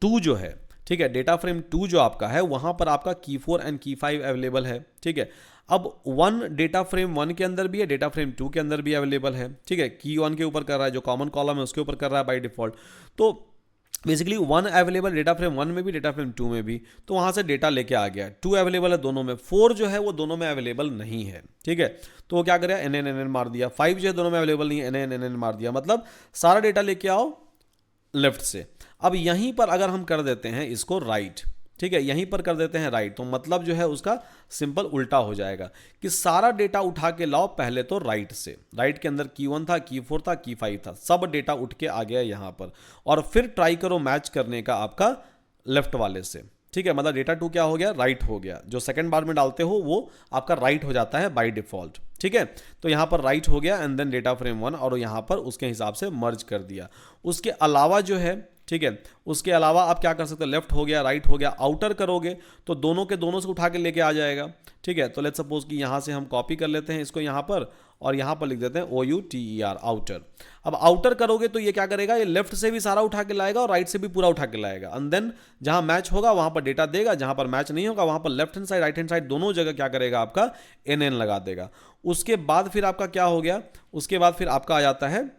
2 जो है, ठीक है, डेटा फ्रेम 2 जो आपका है वहां पर आपका की 4 एंड की 5 अवेलेबल है, ठीक है। अब 1 डेटा फ्रेम 1 के अंदर भी है, डेटा फ्रेम 2 के अंदर भी अवेलेबल है, ठीक है, की 1 के ऊपर कर रहा है, जो कॉमन कॉलम है उसके ऊपर कर रहा है बाय डिफॉल्ट। तो बेसिकली 1 अवेलेबल डेटा फ्रेम 1 में भी, डेटा फ्रेम 2 में भी, तो वहां से डेटा लेके आ गया। 2 अवेलेबल है दोनों में, 4 जो है वो दोनों में अवेलेबल नहीं है, ठीक है, तो वो क्या करेगा, NN मार दिया। 5 जो है दोनों में अवेलेबल नहीं है, NN मार दिया, मतलब सारा डेटा लेके आओ लेफ्ट से। अब यहीं पर अगर हम कर देते हैं इसको राइट, ठीक है, यहीं पर कर देते हैं राइट, तो मतलब जो है उसका सिंपल उल्टा हो जाएगा कि सारा डेटा उठा के लाओ पहले तो राइट से, राइट के अंदर की 1 था, की 4 था, की 5 था, सब डेटा उठ के आ गया यहाँ पर, और फिर ट्राई करो मैच करने का आपका लेफ्ट वाले से। ठीक है, मतलब डेटा 2 क्या हो गया, राइट हो गया, जो सेकंड बार में डालते हो वो आपका राइट हो जाता है बाय डिफॉल्ट। ठीक है, तो यहाँ पर राइट हो गया एंड देन डेटा फ्रेम 1, और यहाँ पर उसके हिसाब से मर्ज कर दिया। उसके अलावा जो है, ठीक है, उसके अलावा आप क्या कर सकते हो, लेफ्ट हो गया, राइट हो गया, आउटर करोगे तो दोनों के दोनों से उठा के लेके आ जाएगा। ठीक है, तो लेट्स सपोज कि यहाँ से हम कॉपी कर लेते हैं इसको यहाँ पर, और यहाँ पर लिख देते हैं OUTER, आउटर। अब आउटर करोगे तो ये क्या करेगा, ये लेफ्ट से भी सारा उठा के लाएगा और राइट से भी पूरा उठा के लाएगा, एंड देन जहाँ मैच होगा वहाँ पर डेटा देगा, जहाँ पर मैच नहीं होगा वहाँ पर left hand side, right hand side दोनों जगह क्या करेगा, आपका NN लगा देगा। उसके बाद फिर आपका क्या हो गया, उसके बाद फिर आपका आ जाता है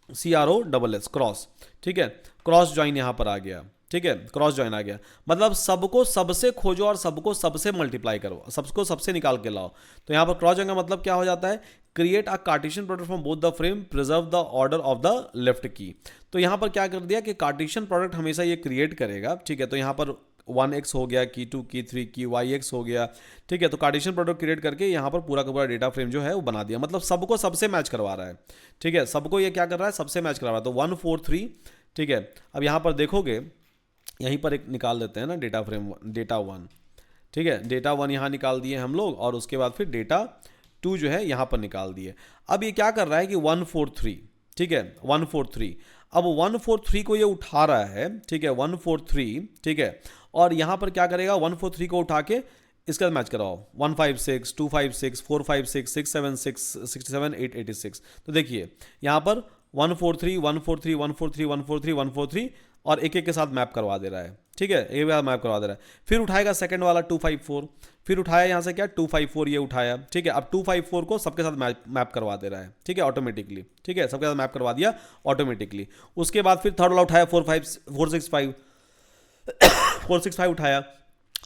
CROSS, क्रॉस। ठीक है, क्रॉस ज्वाइन यहाँ पर आ गया। ठीक है, क्रॉस ज्वाइन आ गया, मतलब सबको सबसे खोजो और सबको सबसे मल्टीप्लाई करो, सबको सबसे निकाल के लाओ। तो यहाँ पर क्रॉस ज्वाइन का मतलब क्या हो जाता है, create a Cartesian product from both the frame, preserve the order of the left की। तो यहाँ पर क्या कर दिया कि कार्टेशियन प्रोडक्ट हमेशा ये क्रिएट करेगा। ठीक है, तो यहाँ पर 1x हो गया, की 2, की 3, की YX हो गया। ठीक है, तो कार्टेशियन प्रोडक्ट क्रिएट करके यहाँ पर पूरा का पूरा डेटा फ्रेम जो है वो बना दिया, मतलब सबको सबसे मैच करवा रहा है। ठीक है, सबको ये क्या कर रहा है, सबसे मैच करवा रहा है। तो 1 4 3। ठीक है, अब यहाँ पर देखोगे, यहीं पर एक निकाल देते हैं ना डेटा फ्रेम, डेटा 1। ठीक है, डेटा 1 यहाँ निकाल दिए हम लोग, और उसके बाद फिर डेटा 2 जो है यहाँ पर निकाल दिए। अब ये क्या कर रहा है कि 1 4 3। ठीक है, 1 4 3, अब 1 4 3 को ये उठा रहा है। ठीक है, 1 4 3। ठीक है, और यहाँ पर क्या करेगा, 1 4 3 को उठा के इसका मैच कराओ, 1 5 6, 2 5 6, 4 5 6, 6 7 6, 67 8 86। तो देखिए यहाँ पर 1 4 3, 1 4 3, 1 4 3, 1 4 3, 1 4 3, और एक एक के साथ मैप करवा दे रहा है। ठीक है, एक बार मैप करवा दे रहा है, फिर उठाएगा सेकंड वाला 2 5 4, फिर उठाया यहाँ से क्या 2 5 4, ये उठाया। ठीक है, अब 2 5 4 को सबके साथ मैप करवा दे रहा है। ठीक है, ऑटोमेटिकली। ठीक है, सबके साथ मैप करवा दिया ऑटोमेटिकली। उसके बाद फिर थर्ड वाला उठाया 4 6 5 4 6 5 उठाया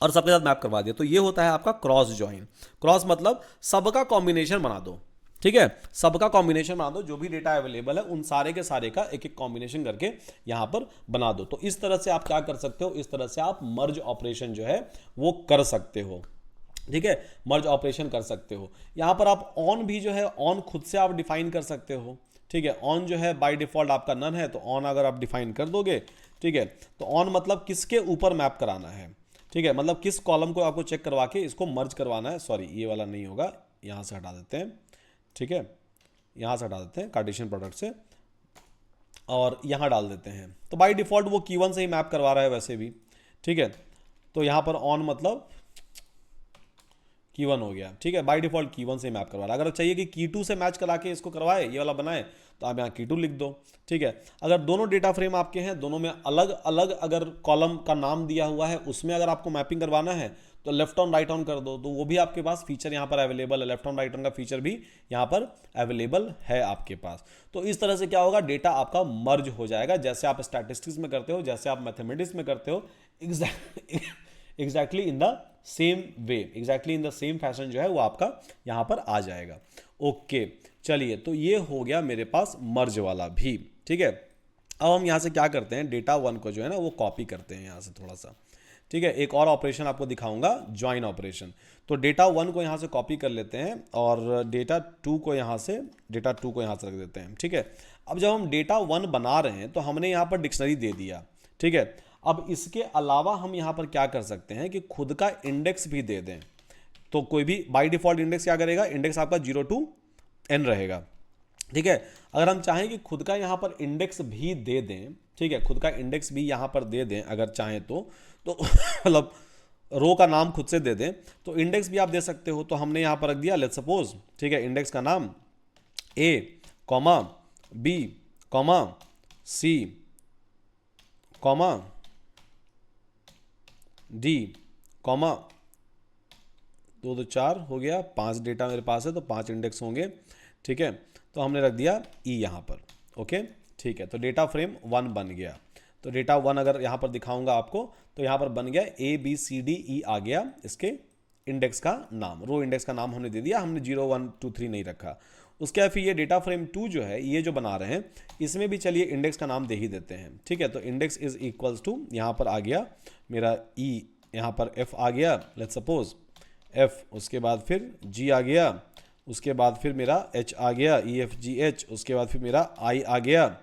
और सबके साथ मैप करवा दिया। तो ये होता है आपका क्रॉस ज्वाइन। क्रॉस मतलब सबका कॉम्बिनेशन बना दो। ठीक है, सबका कॉम्बिनेशन बना दो, जो भी डेटा अवेलेबल है उन सारे के सारे का एक एक कॉम्बिनेशन करके यहां पर बना दो। तो इस तरह से आप क्या कर सकते हो, इस तरह से आप मर्ज ऑपरेशन जो है वो कर सकते हो। ठीक है, मर्ज ऑपरेशन कर सकते हो। यहां पर आप ऑन भी जो है, ऑन खुद से आप डिफाइन कर सकते हो। ठीक है, ऑन जो है बाय डिफॉल्ट आपका नन है, तो ऑन अगर आप डिफाइन कर दोगे, ठीक है, तो ऑन मतलब किसके ऊपर मैप कराना है। ठीक है, मतलब किस कॉलम को आपको चेक करवा के इसको मर्ज करवाना है। सॉरी, ये वाला नहीं होगा, यहां से हटा देते हैं। ठीक है, यहां से हटा देते हैं कार्टेशियन प्रोडक्ट से, और यहां डाल देते हैं। तो बाय डिफॉल्ट वो की 1 से ही मैप करवा रहा है वैसे भी। ठीक है, तो यहां पर ऑन मतलब की 1 हो गया। ठीक है, बाय डिफॉल्ट की 1 से मैप करवा रहा है। अगर चाहिए कि की 2 से मैच करा के इसको करवाए, ये वाला बनाए, तो आप यहाँ की 2 लिख दो। ठीक है, अगर दोनों डेटा फ्रेम आपके हैं, दोनों में अलग अलग अगर कॉलम का नाम दिया हुआ है, उसमें अगर आपको मैपिंग करवाना है तो लेफ्ट ऑन राइट ऑन कर दो, तो वो भी आपके पास फीचर यहाँ पर अवेलेबल है। लेफ्ट ऑन राइट ऑन का फीचर भी यहाँ पर अवेलेबल है आपके पास। तो इस तरह से क्या होगा, डेटा आपका मर्ज हो जाएगा, जैसे आप स्टैटिस्टिक्स में करते हो, जैसे आप मैथमेटिक्स में करते हो, exactly in the same way, exactly in the same fashion जो है वो आपका यहाँ पर आ जाएगा। ओके, चलिए, तो ये हो गया मेरे पास मर्ज वाला भी। ठीक है, अब हम यहाँ से क्या करते हैं, डेटा 1 को जो है ना वो कॉपी करते हैं यहाँ से थोड़ा सा। ठीक है, एक और ऑपरेशन आपको दिखाऊंगा, ज्वाइन ऑपरेशन। तो डेटा 1 को यहाँ से कॉपी कर लेते हैं और डेटा 2 को यहाँ से रख देते हैं। ठीक है, अब जब हम डेटा 1 बना रहे हैं तो हमने यहाँ पर डिक्शनरी दे दिया। ठीक है, अब इसके अलावा हम यहाँ पर क्या कर सकते हैं कि खुद का इंडेक्स भी दे दें। तो कोई भी बाय डिफॉल्ट इंडेक्स क्या करेगा, इंडेक्स आपका 0 to n रहेगा। ठीक है, अगर हम चाहें कि खुद का यहाँ पर इंडेक्स भी दे दें, ठीक है, खुद का इंडेक्स भी यहाँ पर दे दें अगर चाहें तो मतलब रो का नाम खुद से दे दें, तो इंडेक्स भी आप दे सकते हो। तो हमने यहाँ पर रख दिया लेट्स सपोज, ठीक है, इंडेक्स का नाम A, B, C, D, 2 2 4 हो गया, 5 डेटा मेरे पास है तो 5 इंडेक्स होंगे। ठीक है, तो हमने रख दिया E यहाँ पर। ओके, ठीक है, तो डेटा फ्रेम 1 बन गया। तो डेटा 1 अगर यहाँ पर दिखाऊंगा आपको, तो यहाँ पर बन गया ABCDE आ गया इसके इंडेक्स का नाम, रो इंडेक्स का नाम हमने दे दिया, हमने 0 1 2 3 नहीं रखा। उसके बाद फिर ये डेटा फ्रेम 2 जो है ये जो बना रहे हैं इसमें भी चलिए इंडेक्स का नाम दे ही देते हैं, ठीक है। तो इंडेक्स इज इक्वल्स टू यहाँ पर आ गया मेरा ई, यहाँ पर एफ आ गया, लेट्स सपोज एफ, उसके बाद फिर जी आ गया, उसके बाद फिर मेरा एच आ गया, ई एफ जी एच, उसके बाद फिर मेरा आई आ गया,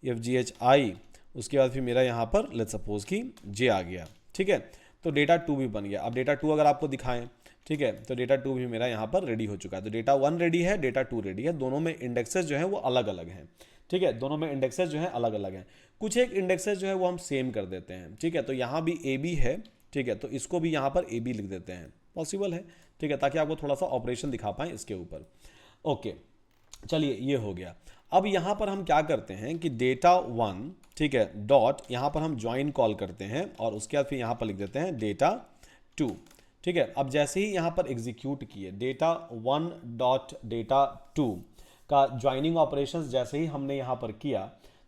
E F G H I, उसके बाद फिर मेरा यहाँ पर लेट्स सपोज कि जे आ गया, ठीक है। तो डेटा 2 भी बन गया। अब डेटा 2 अगर आपको दिखाएं, ठीक है, तो डेटा 2 भी मेरा यहाँ पर रेडी हो चुका है। तो डेटा 1 रेडी है, डेटा 2 रेडी है, दोनों में इंडेक्सेस जो है वो अलग अलग हैं, ठीक है, दोनों में इंडेक्सेस जो है अलग अलग हैं। कुछ एक इंडेक्सेस जो है वो हम सेम कर देते हैं, ठीक है। तो यहाँ भी ए बी है, ठीक है, तो इसको भी यहाँ पर ए बी लिख देते हैं, पॉसिबल है, ठीक है, ताकि आपको थोड़ा सा ऑपरेशन दिखा पाएँ इसके ऊपर। ओके, चलिए ये हो गया। अब यहाँ पर हम क्या करते हैं कि डेटा 1, ठीक है, डॉट यहाँ पर हम ज्वाइन कॉल करते हैं और उसके बाद फिर यहाँ पर लिख देते हैं डेटा 2, ठीक है। अब जैसे ही यहाँ पर एग्जीक्यूट किए डेटा 1 डॉट डेटा 2 का ज्वाइनिंग ऑपरेशंस जैसे ही हमने यहाँ पर किया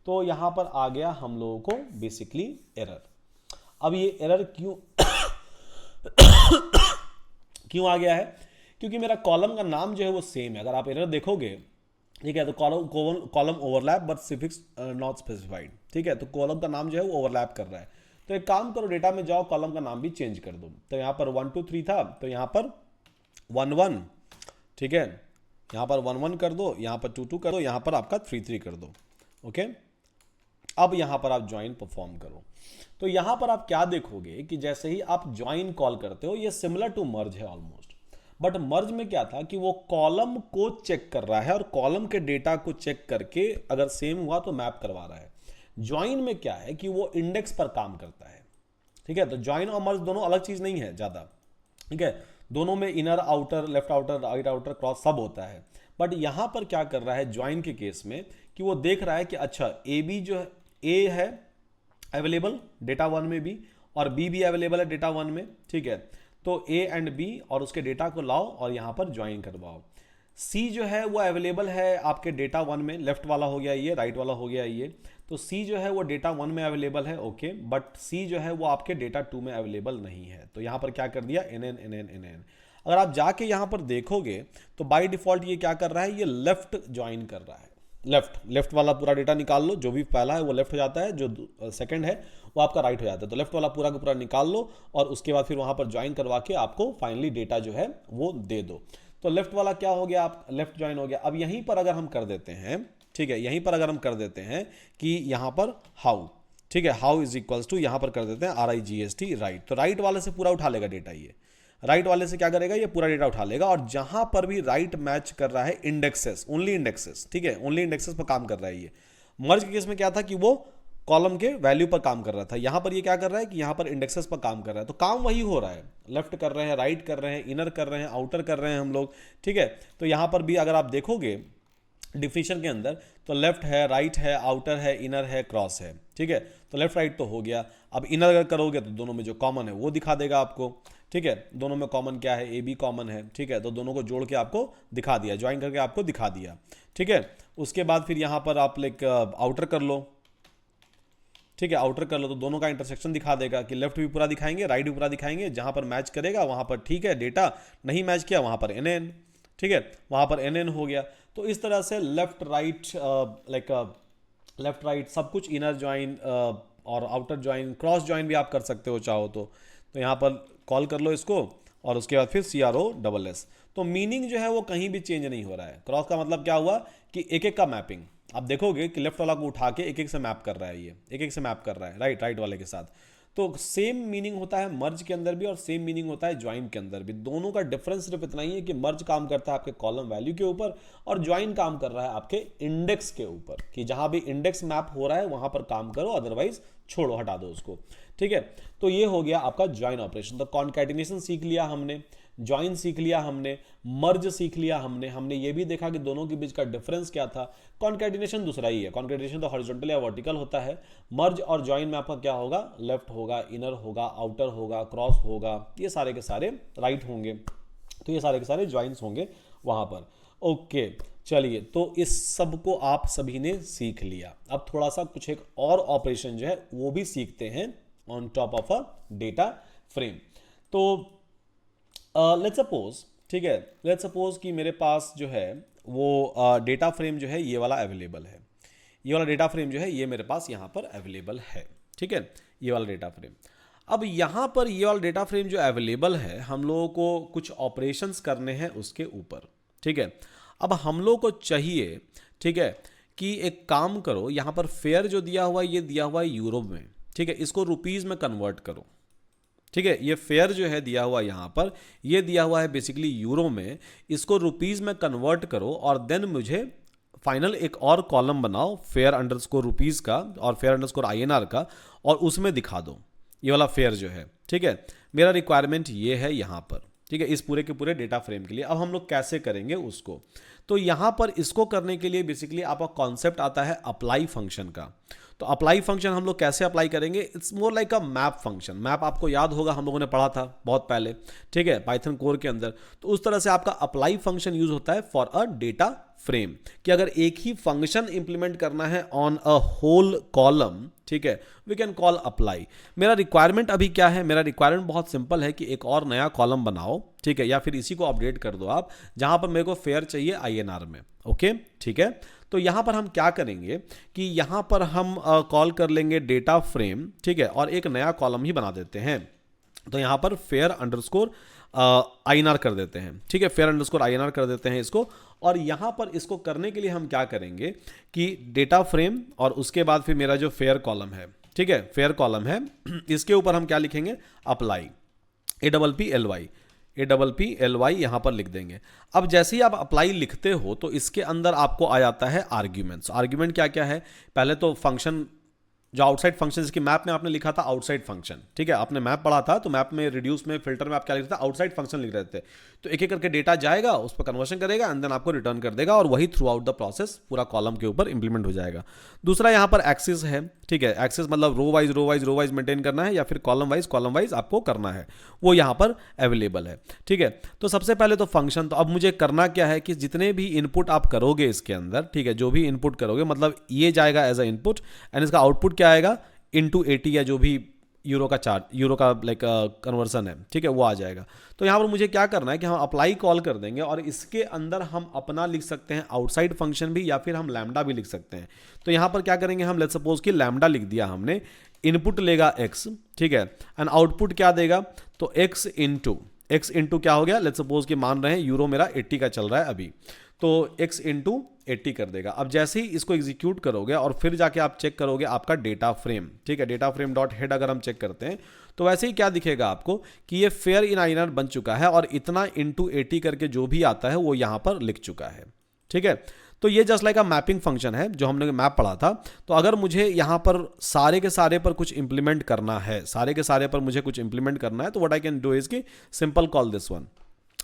तो यहाँ पर आ गया हम लोगों को बेसिकली एरर। अब ये एरर क्यों क्यों आ गया है? क्योंकि मेरा कॉलम का नाम जो है वो सेम है। अगर आप एरर देखोगे, ठीक है, तो column overlap but suffix not specified, ठीक है, तो कॉलम का नाम जो है वो ओवरलैप कर रहा है। तो एक काम करो, डेटा में जाओ, कॉलम का नाम भी चेंज कर दो। तो यहाँ पर 1 2 3 था, तो यहाँ पर 1 1, ठीक है, यहाँ पर 1 1 कर दो, यहाँ पर 2 2 कर दो, यहाँ पर आपका 3 3 कर दो। ओके, अब यहाँ पर आप ज्वाइन परफॉर्म करो। तो यहाँ पर आप क्या देखोगे कि जैसे ही आप ज्वाइन कॉल करते हो, ये सिमिलर टू मर्ज है ऑलमोस्ट, बट मर्ज में क्या था कि वो कॉलम को चेक कर रहा है और कॉलम के डेटा को चेक करके अगर सेम हुआ तो मैप करवा रहा है। ज्वाइन में क्या है कि वो इंडेक्स पर काम करता है, ठीक है। तो ज्वाइन और मर्ज दोनों अलग चीज नहीं है ज्यादा, ठीक है, दोनों में inner outer, left outer, right outer, cross सब होता है। बट यहां पर क्या कर रहा है ज्वाइन के केस में कि वो देख रहा है कि अच्छा ए बी जो है, ए है अवेलेबल डेटा 1 में भी और बी भी अवेलेबल है डेटा 1 में, ठीक है। तो ए एंड बी और उसके डेटा को लाओ और यहां पर ज्वाइन करवाओ। सी जो है वो अवेलेबल है आपके डेटा 1 में, लेफ्ट वाला हो गया ये, राइट वाला हो गया ये। तो सी जो है वो डेटा 1 में अवेलेबल है, ओके, बट सी जो है वो आपके डेटा 2 में अवेलेबल नहीं है। तो यहां पर क्या कर दिया, N N N N N N. अगर आप जाके यहां पर देखोगे तो बाय डिफॉल्ट ये क्या कर रहा है, ये लेफ्ट ज्वाइन कर रहा है। लेफ्ट वाला पूरा डेटा निकाल लो, जो भी पहला है वो लेफ्ट हो जाता है, जो सेकंड है वो आपका राइट हो जाता है। तो लेफ्ट वाला पूरा का पूरा निकाल लो और उसके बाद फिर वहां पर ज्वाइन करवा के आपको फाइनली डेटा जो है वो दे दो। तो लेफ्ट वाला क्या हो गया, आप लेफ्ट ज्वाइन हो गया। अब यहीं पर अगर हम कर देते हैं, ठीक है, यहीं पर अगर हम कर देते हैं कि यहां पर हाउ, ठीक है, हाउ इज इक्वल्स टू यहां पर कर देते हैं RIGST राइट। तो राइट वाले से पूरा उठा लेगा डेटा, ये राइट वाले से क्या करेगा, ये पूरा डेटा उठा लेगा। और जहां पर भी राइट मैच कर रहा है इंडेक्सेस, ओनली इंडेक्सेस, ठीक है, ओनली इंडेक्सेस पर काम कर रहा है ये। मर्ज के केस में क्या था कि वो कॉलम के वैल्यू पर काम कर रहा था, यहां पर ये क्या कर रहा है कि यहां पर इंडेक्सेस पर काम कर रहा है। तो काम वही हो रहा है, लेफ्ट कर रहे हैं, राइट कर रहे हैं, इनर कर रहे हैं, आउटर कर रहे हैं हम लोग, ठीक है। तो यहां पर भी अगर आप देखोगे डिफिनेशन के अंदर तो लेफ्ट है, राइट है, आउटर है, इनर है, क्रॉस है, ठीक है। तो लेफ्ट राइट तो हो गया। अब इनर अगर करोगे तो दोनों में जो कॉमन है वो दिखा देगा आपको, ठीक है। दोनों में कॉमन क्या है, ए बी कॉमन है, ठीक है। तो दोनों को जोड़ के आपको दिखा दिया, ज्वाइन करके आपको दिखा दिया, ठीक है। उसके बाद फिर यहां पर आप लाइक आउटर कर लो, ठीक है, आउटर कर लो तो दोनों का इंटरसेक्शन दिखा देगा कि लेफ्ट भी पूरा दिखाएंगे, राइट भी पूरा दिखाएंगे। जहां पर मैच करेगा वहां पर ठीक है डेटा, नहीं मैच किया वहां पर एन एन, ठीक है, वहां पर एन एन हो गया। तो इस तरह से left right like left right सब कुछ, इनर ज्वाइन और आउटर ज्वाइन, क्रॉस ज्वाइन भी आप कर सकते हो चाहो तो यहाँ पर कॉल कर लो इसको और उसके बाद फिर CROSS। तो मीनिंग जो है वो कहीं भी चेंज नहीं हो रहा है। क्रॉस का मतलब क्या हुआ कि एक एक का मैपिंग आप देखोगे कि लेफ्ट वाला को उठा के एक एक से मैप कर रहा है, ये एक एक से मैप कर रहा है राइट वाले के साथ। तो सेम मीनिंग होता है मर्ज के अंदर भी और सेम मीनिंग होता है ज्वाइन के अंदर भी। दोनों का डिफरेंस सिर्फ इतना ही है कि मर्ज काम करता है आपके कॉलम वैल्यू के ऊपर और ज्वाइन काम कर रहा है आपके इंडेक्स के ऊपर, कि जहां भी इंडेक्स मैप हो रहा है वहां पर काम करो, अदरवाइज छोड़ो, हटा दो उसको, ठीक है। तो ये हो गया आपका ज्वाइन ऑपरेशन। तो कॉन्कैटिनेशन सीख लिया हमने, ज्वाइन सीख लिया हमने, मर्ज सीख लिया हमने ये भी देखा कि दोनों के बीच का डिफरेंस क्या था। कॉन्कैटिनेशन दूसरा ही है, कॉन्कैटिनेशन तो हॉरिजॉन्टल या वर्टिकल होता है। मर्ज और ज्वाइन में आपका क्या होगा, लेफ्ट होगा, इनर होगा, आउटर होगा, क्रॉस होगा, ये सारे के सारे राइट होंगे। तो ये सारे के सारे ज्वाइंस होंगे वहां पर। ओके, चलिए, तो इस सब को आप सभी ने सीख लिया। अब थोड़ा सा कुछ एक और ऑपरेशन जो है वो भी सीखते हैं on top of a data frame. तो लेट्स सपोज, ठीक है, लेट्स सपोज कि मेरे पास जो है वो डेटा फ्रेम जो है ये वाला अवेलेबल है, ये वाला डेटा फ्रेम जो है ये मेरे पास यहाँ पर अवेलेबल है, ठीक है, ये वाला डेटा फ्रेम। अब यहाँ पर ये वाला डेटा फ्रेम जो अवेलेबल है, हम लोगों को कुछ ऑपरेशंस करने हैं उसके ऊपर, ठीक है। अब हम लोग को चाहिए, ठीक है, कि एक काम करो, यहाँ पर फेयर जो दिया हुआ है ये दिया हुआ है यूरो में, ठीक है, इसको रुपीज़ में कन्वर्ट करो, ठीक है। ये फेयर जो है दिया हुआ यहाँ पर, ये दिया हुआ है बेसिकली यूरो में, इसको रुपीज़ में कन्वर्ट करो और देन मुझे फाइनल एक और कॉलम बनाओ फेयर अंडरस्कोर रुपीज़ का और फेयर अंडरस्कोर INR का, और उसमें दिखा दो ये वाला फेयर जो है, ठीक है। मेरा रिक्वायरमेंट ये है यहाँ पर, ठीक है, इस पूरे के पूरे डेटा फ्रेम के लिए। अब हम लोग कैसे करेंगे उसको, तो यहाँ पर इसको करने के लिए बेसिकली आपका कॉन्सेप्ट आता है अप्लाई फंक्शन का। तो अप्लाई फंक्शन हम लोग कैसे अप्लाई करेंगे, it's more like a map function. Map आपको याद होगा, हम लोगों ने पढ़ा था बहुत पहले, ठीक है, पाइथन कोर के अंदर। तो उस तरह से आपका अप्लाई फंक्शन यूज होता है फॉर अ डेटा फ्रेम, कि अगर एक ही फंक्शन इंप्लीमेंट करना है ऑन अ होल कॉलम, ठीक है, वी कैन कॉल अप्लाई। मेरा रिक्वायरमेंट अभी क्या है, मेरा रिक्वायरमेंट बहुत सिंपल है कि एक और नया कॉलम बनाओ, ठीक है, या फिर इसी को अपडेट कर दो आप, जहां पर मेरे को फेयर चाहिए INR में, ओके, ठीक है। तो यहां पर हम क्या करेंगे कि यहां पर हम कॉल कर लेंगे डेटा फ्रेम, ठीक है, और एक नया कॉलम ही बना देते हैं। तो यहां पर फेयर अंडरस्कोर INR कर देते हैं, ठीक है, फेयर अंडरस्कोर INR कर देते हैं इसको। और यहां पर इसको करने के लिए हम क्या करेंगे कि डेटा फ्रेम और उसके बाद फिर मेरा जो फेयर कॉलम है, ठीक है, फेयर कॉलम है, इसके ऊपर हम क्या लिखेंगे, अप्लाई, APPLY यहां पर लिख देंगे। अब जैसे ही आप अप्लाई लिखते हो तो इसके अंदर आपको आ जाता है आर्ग्यूमेंट्स। आर्ग्यूमेंट क्या क्या है, पहले तो फंक्शन, जो आउटसाइड फंक्शन, जिसकी मैप में आपने लिखा था आउटसाइड फंक्शन, ठीक है, आपने मैप पढ़ा था, तो मैप में रिड्यूस में फिल्टर में आप क्या लिख रहे थे, आउटसाइड फंक्शन लिख रहे थे। तो एक एक करके डेटा जाएगा, उस पर कन्वर्शन करेगा एंड देन आपको रिटर्न कर देगा, और वही थ्रू आउट द प्रोसेस पूरा कॉलम के ऊपर इंप्लीमेंट हो जाएगा। दूसरा यहाँ पर एक्सिस है, ठीक है, एक्सिस मतलब रो वाइज मेंटेन करना है या फिर कॉलम वाइज आपको करना है, वो यहाँ पर अवेलेबल है, ठीक है। तो सबसे पहले तो फंक्शन, तो अब मुझे करना क्या है कि जितने भी इनपुट आप करोगे इसके अंदर, ठीक है, जो भी इनपुट करोगे, मतलब ये जाएगा एज अ इनपुट एंड इसका आउटपुट क्या आएगा, इनटू 80 या जो भी यूरो का चार्ज, यूरो का लाइक कन्वर्सन है, ठीक है, वो आ जाएगा। तो यहाँ पर मुझे क्या करना है कि हम अप्लाई कॉल कर देंगे और इसके अंदर हम अपना लिख सकते हैं आउटसाइड फंक्शन भी, या फिर हम लैम्डा भी लिख सकते हैं। तो यहाँ पर क्या करेंगे हम, लेट्स सपोज कि लैम्डा लिख दिया हमने, इनपुट लेगा x, ठीक है, एंड आउटपुट क्या देगा, तो x इंटू क्या हो गया, लेट्स सपोज कि मान रहे हैं यूरो मेरा 80 का चल रहा है अभी, तो x इंटू 80 कर देगा। अब जैसे ही इसको एग्जीक्यूट करोगे और फिर जाके आप चेक करोगे आपका डेटा फ्रेम, ठीक है, डेटा फ्रेम डॉट हेड अगर हम चेक करते हैं तो वैसे ही क्या दिखेगा आपको कि ये फेयर इन INR बन चुका है और इतना इंटू 80 करके जो भी आता है वो यहाँ पर लिख चुका है, ठीक है। तो ये जस्ट लाइक अ मैपिंग फंक्शन है जो हमने मैप पढ़ा था। तो अगर मुझे यहाँ पर सारे के सारे पर कुछ इंप्लीमेंट करना है, तो what I can do is कि simple call this one,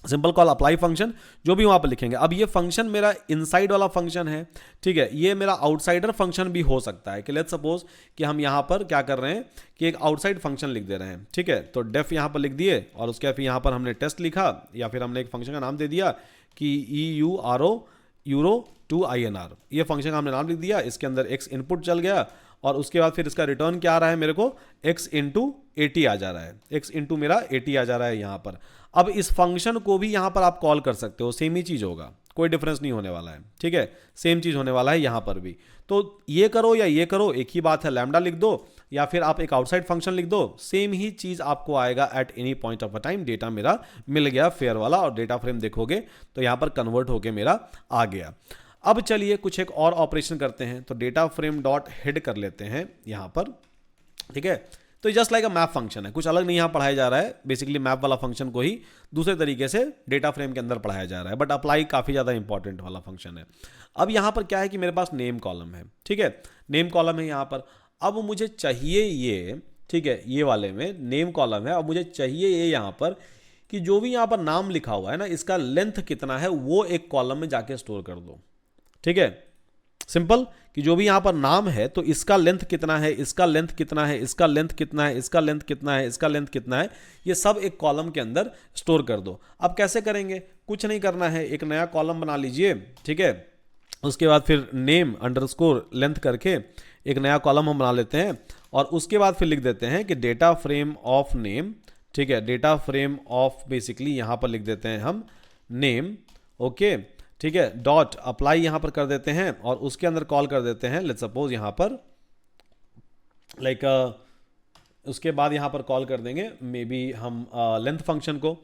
simple call apply function, जो भी वहां पर लिखेंगे। अब ये फंक्शन मेरा इनसाइड वाला फंक्शन है, ठीक है, ये मेरा आउटसाइडर फंक्शन भी हो सकता है कि लेट्स सपोज कि हम यहाँ पर क्या कर रहे हैं कि एक आउटसाइड फंक्शन लिख दे रहे हैं, ठीक है। तो डेफ यहाँ पर लिख दिए और उसके फिर यहाँ पर हमने टेस्ट लिखा, या फिर हमने एक फंक्शन का नाम दे दिया कि यूरो टू INR, ये फंक्शन का हमने नाम लिख दिया। इसके अंदर x इनपुट चल गया और उसके बाद फिर इसका रिटर्न क्या आ रहा है, मेरे को x इंटू 80 आ जा रहा है, x इंटू मेरा 80 आ जा रहा है यहाँ पर। अब इस फंक्शन को भी यहाँ पर आप कॉल कर सकते हो, सेम ही चीज़ होगा, कोई डिफरेंस नहीं होने वाला है, ठीक है, सेम चीज़ होने वाला है यहाँ पर भी। तो ये करो या ये करो, एक ही बात है, लैम्डा लिख दो या फिर आप एक आउटसाइड फंक्शन लिख दो, सेम ही चीज़ आपको आएगा eight any point of a time. Data मेरा मिल गया फेयर वाला और डेटा फ्रेम देखोगे तो यहाँ पर कन्वर्ट होके मेरा आ गया। अब चलिए कुछ एक और ऑपरेशन करते हैं, तो डेटा फ्रेम डॉट हेड कर लेते हैं यहाँ पर, ठीक है। तो just like a map function है, कुछ अलग नहीं यहाँ पढ़ाया जा रहा है, बेसिकली मैप वाला फंक्शन को ही दूसरे तरीके से डेटा फ्रेम के अंदर पढ़ाया जा रहा है, बट अप्लाई काफ़ी ज़्यादा इंपॉर्टेंट वाला फंक्शन है। अब यहाँ पर क्या है कि मेरे पास नेम कॉलम है, ठीक है, नेम कॉलम है यहाँ पर। अब मुझे चाहिए ये, ठीक है, ये वाले में नेम कॉलम है, अब मुझे चाहिए ये यहाँ पर कि जो भी यहाँ पर नाम लिखा हुआ है ना, इसका लेंथ कितना है वो एक कॉलम में जाके स्टोर कर दो, ठीक है, सिंपल, कि जो भी यहां पर नाम है तो इसका लेंथ कितना है, इसका लेंथ कितना है, इसका लेंथ कितना है, इसका लेंथ कितना है, इसका लेंथ कितना है, ये सब एक कॉलम के अंदर स्टोर कर दो। अब कैसे करेंगे, कुछ नहीं करना है, एक नया कॉलम बना लीजिए, ठीक है, उसके बाद फिर नेम अंडरस्कोर लेंथ करके एक नया कॉलम हम बना लेते हैं और उसके बाद फिर लिख देते हैं कि डेटा फ्रेम ऑफ नेम, ठीक है, डेटा फ्रेम ऑफ बेसिकली यहां पर लिख देते हैं हम नेम, ओके, ठीक है, डॉट अप्लाई यहाँ पर कर देते हैं और उसके अंदर कॉल कर देते हैं लेट्स सपोज यहाँ पर लाइक उसके बाद यहाँ पर कॉल कर देंगे मे बी हम लेंथ फंक्शन को,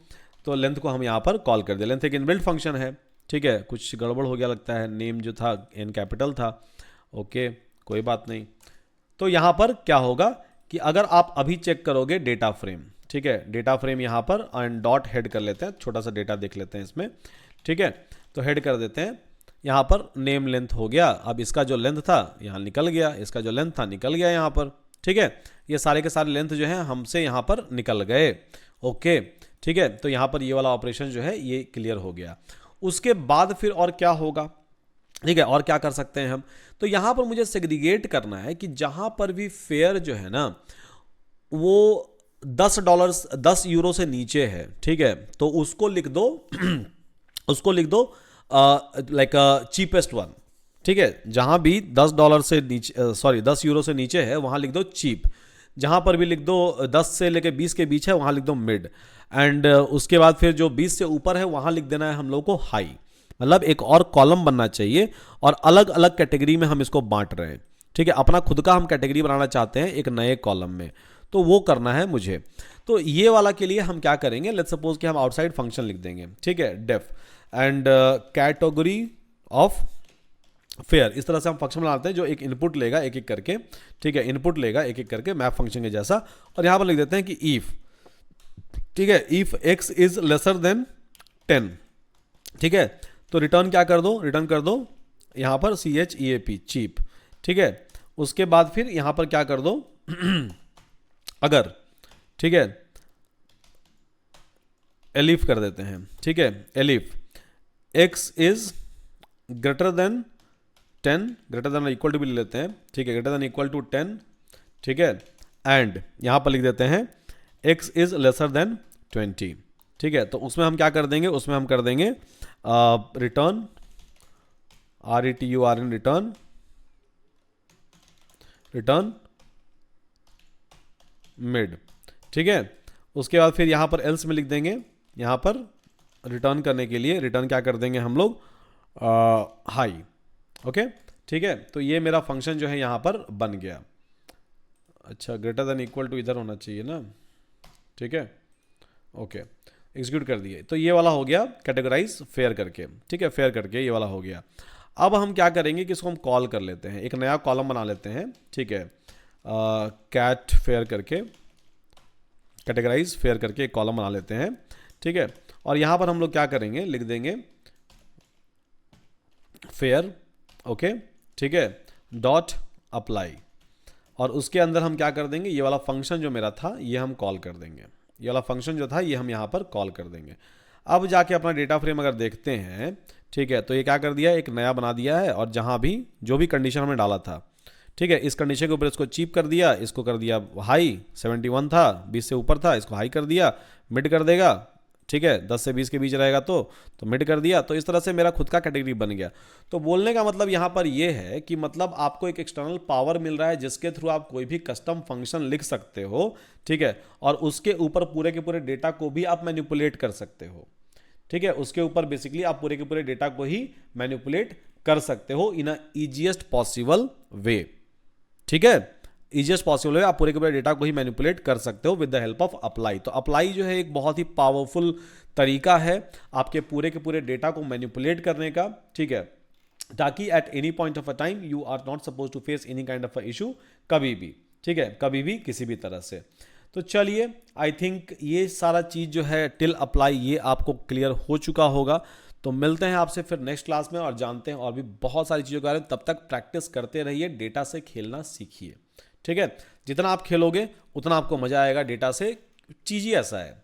तो लेंथ को हम यहाँ पर कॉल कर दें। लेंथ एक इनबिल्ट फंक्शन है, ठीक है, कुछ गड़बड़ हो गया लगता है, नेम जो था एन कैपिटल था, ओके कोई बात नहीं। तो यहाँ पर क्या होगा कि अगर आप अभी चेक करोगे डेटा फ्रेम, ठीक है, डेटा फ्रेम यहाँ पर एंड डॉट हेड कर लेते हैं, छोटा सा डेटा देख लेते हैं इसमें, ठीक है, तो हेड कर देते हैं, यहाँ पर नेम लेंथ हो गया, अब इसका जो लेंथ था यहाँ निकल गया, इसका जो लेंथ था निकल गया यहाँ पर, ठीक है, ये सारे के सारे लेंथ जो है हमसे यहाँ पर निकल गए, ओके, ठीक है, तो यहाँ पर ये वाला ऑपरेशन जो है ये क्लियर हो गया। उसके बाद फिर और क्या होगा, ठीक है, और क्या कर सकते हैं हम, तो यहाँ पर मुझे सेग्रीगेट करना है कि जहाँ पर भी फेयर जो है ना वो $10 यूरो से नीचे है, ठीक है, तो उसको लिख दो उसको लिख दो लाइक चीपेस्ट वन, ठीक है, जहां भी $10 से नीचे $10 यूरो से नीचे है वहां लिख दो चीप, जहां पर भी लिख दो 10 से लेके 20 के बीच है वहां लिख दो मिड, एंड उसके बाद फिर जो 20 से ऊपर है वहां लिख देना है हम लोग को हाई। मतलब एक और कॉलम बनना चाहिए और अलग अलग कैटेगरी में हम इसको बांट रहे हैं, ठीक है, अपना खुद का हम कैटेगरी बनाना चाहते हैं एक नए कॉलम में, तो वो करना है मुझे। तो ये वाला के लिए हम क्या करेंगे, लेट्स सपोज कि हम आउटसाइड फंक्शन लिख देंगे, ठीक है, deaf and category of fair, इस तरह से हम फंक्शन बनाते हैं जो एक इनपुट लेगा एक एक करके, ठीक है, इनपुट लेगा एक एक करके मैप फंक्शन के जैसा, और यहां पर लिख देते हैं कि इफ, ठीक है, if x is lesser than 10, ठीक है, तो रिटर्न क्या कर दो, रिटर्न कर दो यहां पर CHEAP चीप, ठीक है, उसके बाद फिर यहां पर क्या कर दो अगर, ठीक है, एलिफ कर देते हैं, ठीक है, elif x is greater than 10, greater than equal to भी ले लेते हैं, ठीक है, ग्रेटर देन इक्वल टू 10, ठीक है, एंड यहां पर लिख देते हैं x इज लेसर देन 20, ठीक है, तो उसमें हम क्या कर देंगे, उसमें हम कर देंगे return RETURN return, return mid, ठीक है, उसके बाद फिर यहां पर एल्स में लिख देंगे, यहां पर रिटर्न करने के लिए रिटर्न क्या कर देंगे हम लोग हाई, ओके, ठीक है, तो ये मेरा फंक्शन जो है यहां पर बन गया। अच्छा, ग्रेटर देन इक्वल टू इधर होना चाहिए ना, ठीक है, ओके, एग्जीक्यूट कर दिए, तो ये वाला हो गया कैटेगराइज फेयर करके, ठीक है, फेयर करके ये वाला हो गया। अब हम क्या करेंगे कि इसको हम कॉल कर लेते हैं, एक नया कॉलम बना लेते हैं, ठीक है, कैट फेयर करके, कैटेगराइज फेयर करके एक कॉलम बना लेते हैं, ठीक है, और यहां पर हम लोग क्या करेंगे, लिख देंगे फेयर, ओके, ठीक है, डॉट अप्लाई, और उसके अंदर हम क्या कर देंगे, ये वाला फंक्शन जो मेरा था ये हम कॉल कर देंगे, ये वाला फंक्शन जो था ये हम यहाँ पर कॉल कर देंगे। अब जाके अपना डेटा फ्रेम अगर देखते हैं, ठीक है, तो ये क्या कर दिया, एक नया बना दिया है, और जहाँ भी जो भी कंडीशन हमने डाला था, ठीक है, इस कंडीशन के ऊपर इसको चीप कर दिया, इसको कर दिया हाई, 71 था 20 से ऊपर था, इसको हाई कर दिया, मिड कर देगा, ठीक है, 10 से 20 के बीच रहेगा तो मिड कर दिया, तो इस तरह से मेरा खुद का कैटेगरी बन गया। तो बोलने का मतलब यहाँ पर ये है कि मतलब आपको एक एक्सटर्नल पावर मिल रहा है जिसके थ्रू आप कोई भी कस्टम फंक्शन लिख सकते हो, ठीक है, और उसके ऊपर पूरे के पूरे डेटा को भी आप मैनिपुलेट कर सकते हो, ठीक है, उसके ऊपर बेसिकली आप पूरे के पूरे डेटा को ही मैनिपुलेट कर सकते हो इन अ ईजीएस्ट पॉसिबल वे, ठीक है, इजीएस्ट पॉसिबल है, आप पूरे के पूरे डेटा को ही मैनिपुलेट कर सकते हो with the help of apply. तो अप्लाई जो है एक बहुत ही पावरफुल तरीका है आपके पूरे के पूरे डेटा को मैनिपुलेट करने का, ठीक है, ताकि at any point of a time you are not suppose to face any kind of a issue, कभी भी, ठीक है, कभी भी किसी भी तरह से। तो चलिए, आई थिंक ये सारा चीज जो है टिल अप्लाई ये आपको क्लियर हो चुका होगा। तो मिलते हैं आपसे फिर नेक्स्ट क्लास में और जानते हैं और भी बहुत सारी चीज़ों के बारे में। तब तक प्रैक्टिस करते रहिए, डेटा से खेलना सीखिए, ठीक है, जितना आप खेलोगे उतना आपको मजा आएगा। डेटा से चीज़ ही ऐसा है,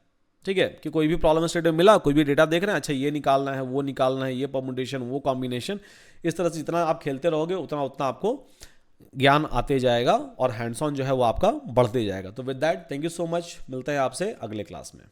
ठीक है, कि कोई भी प्रॉब्लम स्टेट में मिला, कोई भी डेटा देख रहे हैं, अच्छा ये निकालना है, वो निकालना है, ये परमुटेशन, वो कॉम्बिनेशन, इस तरह से जितना आप खेलते रहोगे उतना उतना आपको ज्ञान आते जाएगा और हैंड्स ऑन जो है वो आपका बढ़ते जाएगा। तो with that thank you so much, मिलते हैं आपसे अगले क्लास में।